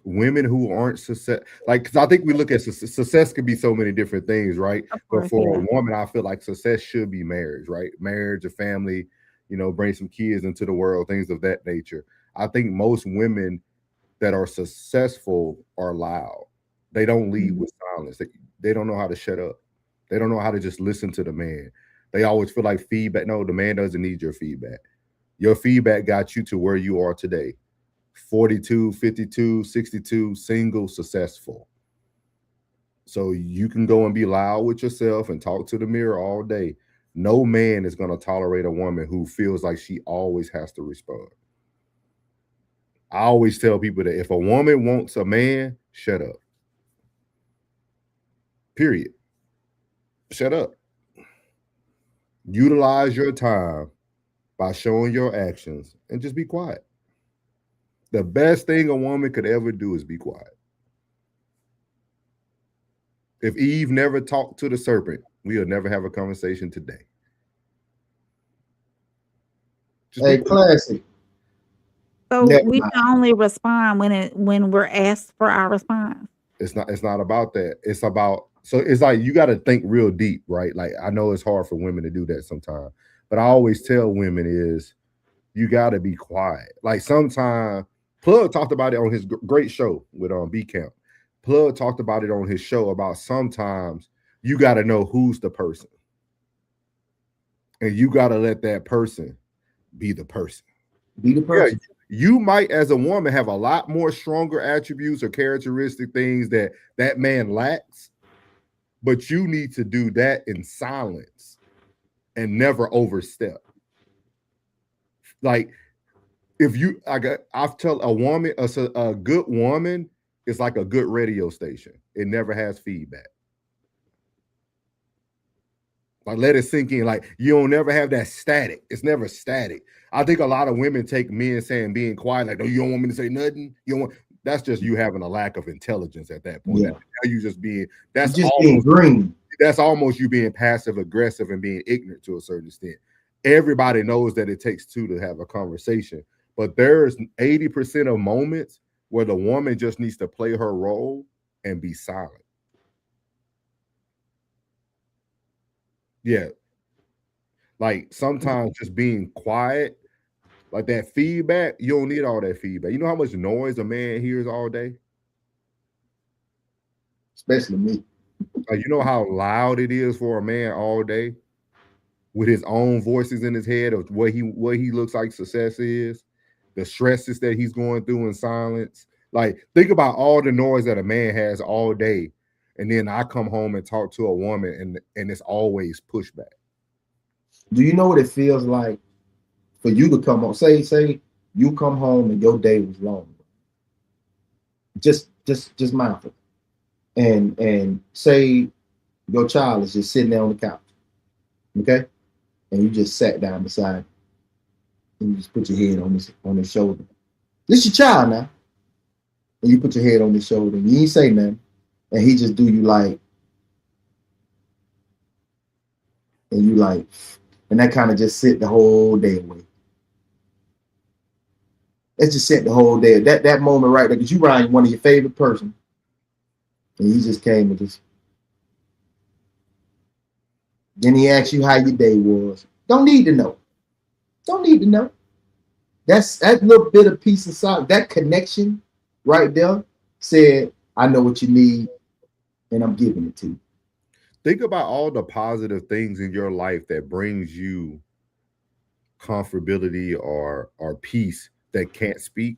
Women who aren't success, like, because I think we look at success could be so many different things, right? But for a woman, I feel like success should be marriage, right? Marriage, a family, bring some kids into the world, things of that nature. I think most women that are successful are loud. They don't lead with silence. They don't know how to shut up. They don't know how to just listen to the man. They always feel like feedback. No, the man doesn't need your feedback. Your feedback got you to where you are today. 42, 52, 62, single, successful. So you can go and be loud with yourself and talk to the mirror all day. No man is going to tolerate a woman who feels like she always has to respond. I always tell people that if a woman wants a man, shut up. Period. Shut up. Utilize your time by showing your actions and just be quiet. The best thing a woman could ever do is be quiet. If Eve never talked to the serpent, we'll never have a conversation today. Hey, classic. So we can only respond when we're asked for our response. It's not about that. It's about, so it's like you got to think real deep, right? Like, I know it's hard for women to do that sometimes, but I always tell women is you got to be quiet. Like, sometimes Plug talked about it on his great show with B Camp. Plug talked about it on his show about sometimes you got to know who's the person. And you got to let that person be the person. Be the person. Yeah, you might, as a woman, have a lot more stronger attributes or characteristic things that man lacks, but you need to do that in silence and never overstep. Like, if you, I've tell a woman, a good woman is like a good radio station. It never has feedback. Like, let it sink in. Like, you don't never have that static. It's never static. I think a lot of women take men saying being quiet, like, no, you don't want me to say nothing. You don't want. That's just you having a lack of intelligence at that point. Yeah. Now you just being, that's just almost being green. That's almost you being passive aggressive and being ignorant to a certain extent. Everybody knows that it takes two to have a conversation, but there's 80% of moments where the woman just needs to play her role and be silent. Yeah. Like, sometimes just being quiet, like that feedback, you don't need all that feedback. You know how much noise a man hears all day? Especially me. Like, you know how loud it is for a man all day with his own voices in his head of what he looks like success is, the stresses that he's going through in silence. Like, think about all the noise that a man has all day. And then I come home and talk to a woman and it's always pushback. Do you know what it feels like for you to come home? Say you come home and your day was long. Just mindful. And say your child is just sitting there on the couch. Okay? And you just sat down beside and you just put your head on his shoulder. This your child now. And you put your head on his shoulder and you ain't say nothing. And he just do you like, and you like, and that kind of just sit the whole day away. Let's just sit the whole day. That moment right there, because you around one of your favorite person, and he just came and just, then he asked you how your day was. Don't need to know. Don't need to know. That's that little bit of piece of side, that connection right there said, I know what you need, and I'm giving it to you. Think about all the positive things in your life that brings you comfortability or peace that can't speak,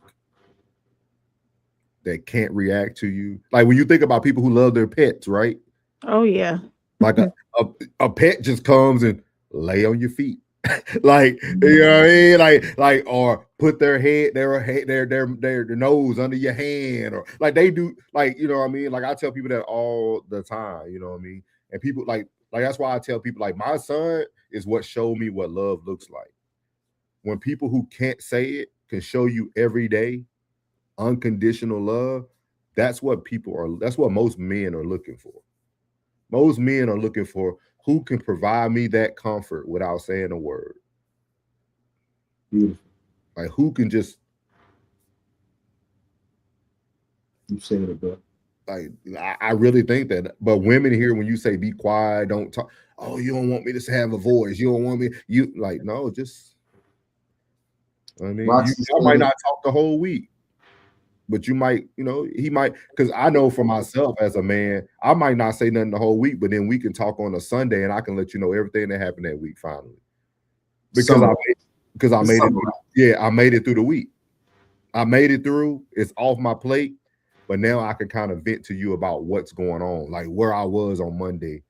that can't react to you. Like, when you think about people who love their pets, right? Oh yeah. Like a pet just comes and lay on your feet Like, you know what I mean? Like, or put their nose under your hand, or like they do, like, you know what I mean? Like, I tell people that all the time, you know what I mean? And people like that's why I tell people, like, my son is what showed me what love looks like. When people who can't say it can show you every day unconditional love, that's what most men are looking for. Most men are looking for who can provide me that comfort without saying a word. Beautiful. Like, who can just, you said it, bro. Like, I really think that. But women here, when you say be quiet, don't talk, oh, you don't want me to have a voice, you don't want me, you like, no, just, I mean, you might not talk the whole week, but you might, you know, he might, because I know for myself as a man, I might not say nothing the whole week, but then we can talk on a Sunday and I can let you know everything that happened that week finally. Because I made it. Yeah, I made it through the week. I made it through. It's off my plate, but now I can kind of vent to you about what's going on, like where I was on Monday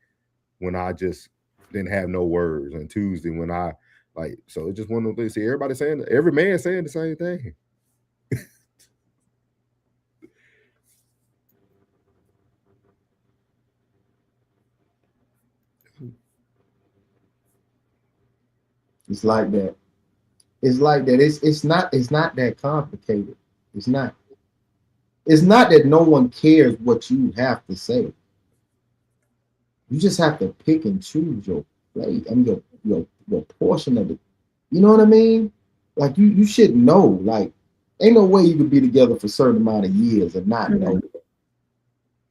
when I just didn't have no words, and Tuesday when I like. So it's just one of those things. See, every man saying the same thing. It's like that. It's like that. It's not that complicated. It's not. It's not that no one cares what you have to say. You just have to pick and choose your plate. I mean, your portion of it. You know what I mean? Like, you should know. Like, ain't no way you could be together for a certain amount of years and not know.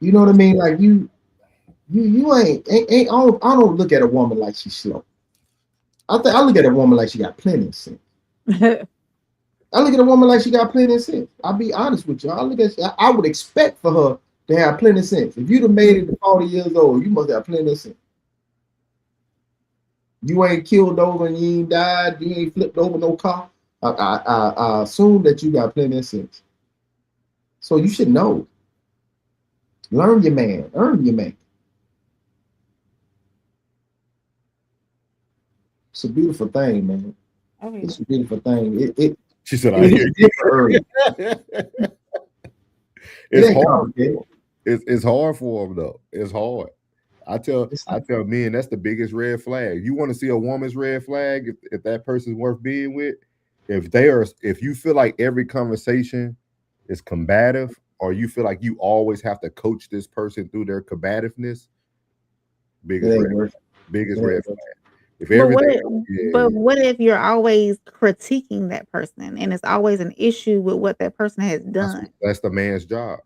You know what I mean? Like, you ain't. I don't look at a woman like she's slow. I look at a woman like she got plenty of sense. I look at a woman like she got plenty of sense. I'll be honest with you. I would expect for her to have plenty of sense. If you'd have made it to 40 years old, you must have plenty of sense. You ain't killed over and you ain't died. You ain't flipped over no car. I assume that you got plenty of sense. So you should know. Learn your man. Earn your man. It's a beautiful thing, man. Okay. It's a beautiful thing. She said, "I hear you." It's hard. It's hard for them though. It's hard. I tell men that's the biggest red flag. You want to see a woman's red flag if that person's worth being with. If you feel like every conversation is combative, or you feel like you always have to coach this person through their combativeness, biggest red flag. But what if you're always critiquing that person and it's always an issue with what that person has done? That's the man's job.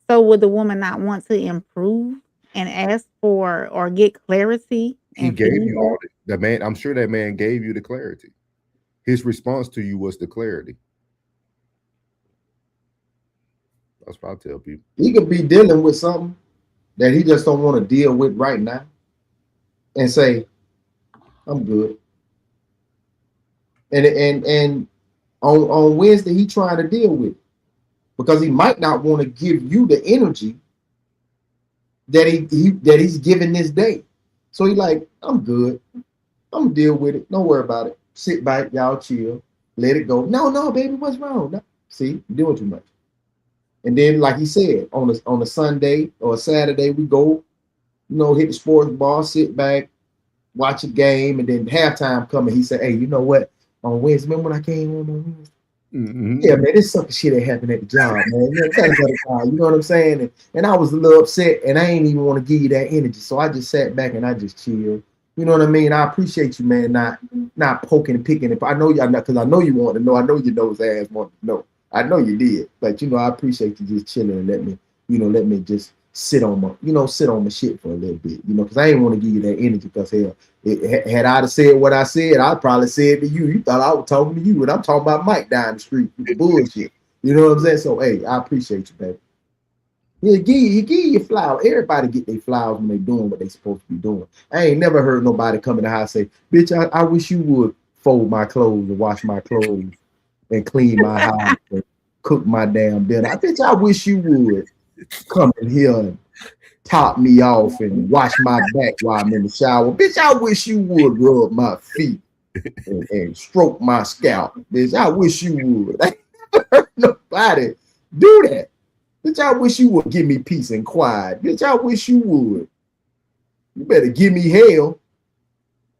So would the woman not want to improve and ask for or get clarity? He gave you all the man. I'm sure that man gave you the clarity. His response to you was the clarity. That's what I tell people. He could be dealing with something that he just don't want to deal with right now, and say, I'm good. And on Wednesday, he trying to deal with it because he might not want to give you the energy that he's giving this day. So he like, I'm good. I'm gonna deal with it. Don't worry about it. Sit back, y'all chill. Let it go. No, baby, what's wrong? No. See, you're doing too much. And then, like he said, on a Sunday or a Saturday, we go, hit the sports bar, sit back, watch a game, and then halftime coming. He said, hey, you know what? On Wednesday, remember when I came on Wednesday? Mm-hmm. Yeah, man, this sucker shit that happened at the job, man. You know what I'm saying? And I was a little upset, and I ain't even want to give you that energy. So I just sat back and I just chilled. You know what I mean? I appreciate you, man, not poking and picking. If I know y'all not, because I know you want to know. I know your nose ass want to know. I know you did, but I appreciate you just chilling and let me just sit on my shit for a little bit, because I ain't want to give you that energy. Because hell, had I said what I said, I'd probably say it to you. You thought I was talking to you, and I'm talking about Mike down the street with the bullshit. You know what I'm saying? So hey, I appreciate you, baby. He give you flowers. Everybody get their flowers when they doing what they supposed to be doing. I ain't never heard nobody come in the house say, "Bitch, I wish you would fold my clothes and wash my clothes and clean my house and cook my damn dinner. I wish you would come in here and top me off and wash my back while I'm in the shower. Bitch, I wish you would rub my feet and stroke my scalp. Bitch, I wish you would. I never heard nobody do that. Bitch, I wish you would give me peace and quiet. Bitch, I wish you would. You better give me hell.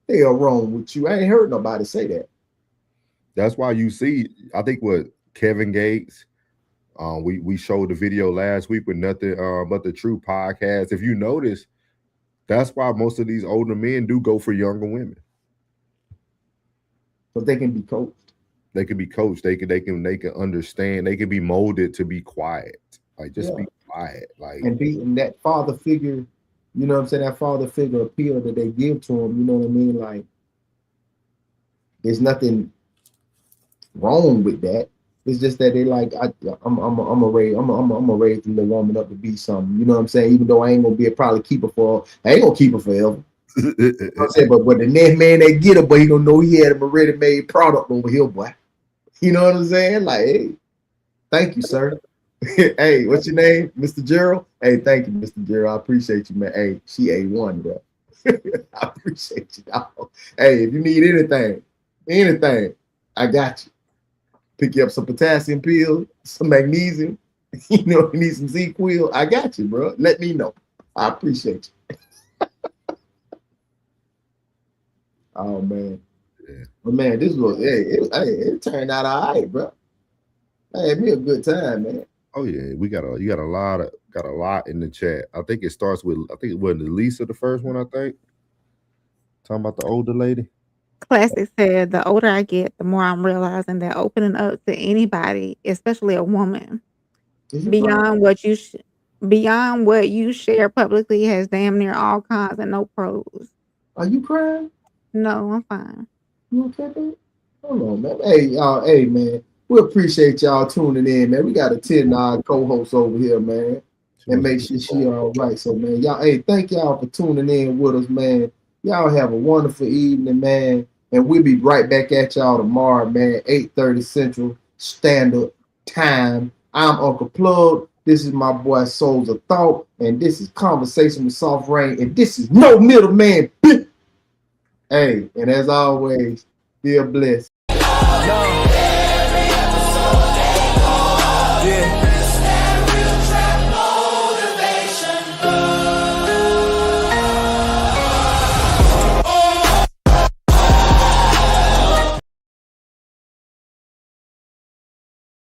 Hell wrong with you. I ain't heard nobody say that. That's why you see, I think what Kevin Gates, we showed the video last week with Nothing But the Truth podcast. If you notice, that's why most of these older men do go for younger women. But they can be coached. They can be coached. They can understand. They can be molded to be quiet. Like just be quiet. Like and be in that father figure, you know what I'm saying? That father figure appeal that they give to them, you know what I mean? Like there's nothing wrong with that. It's just that they like I'm a raise the little woman up to be something. You know what I'm saying? Even though I ain't gonna be a probably keeper for I ain't gonna keep her forever. You know what I'm saying? But the next man they get her, but he don't know he had a ready-made product over here, boy. You know what I'm saying? Like, hey, thank you, sir. Hey, what's your name? Mr. Gerald? Hey, thank you, Mr. Gerald. I appreciate you, man. Hey, she A1, bro. I appreciate you, dog. Hey, if you need anything, I got you. Pick you up some potassium pills, some magnesium. You know, you need some Z-Quil. I got you, bro. Let me know. I appreciate you. Oh man. Yeah. But man, this was it turned out all right, bro. I had me a good time, man. Oh yeah, you got a lot in the chat. I think it starts with it was Lisa the first one, I think. Talking about the older lady. Classic said, the older I get, the more I'm realizing that opening up to anybody, especially a woman, beyond what you share publicly has damn near all cons and no pros. Are you crying? No, I'm fine. You okay, babe? Hold on, man. Hey, y'all, hey man. We appreciate y'all tuning in, man. We got a 10 co-host over here, man. And make sure she all right. So man, y'all, hey, thank y'all for tuning in with us, man. Y'all have a wonderful evening, man. And we'll be right back at y'all tomorrow, man. 8:30 Central Standard Time. I'm Uncle Plug. This is my boy Souls of Thought. And this is Conversation with Soft Rain. And this is No Middleman. Hey, and as always, be a blessed.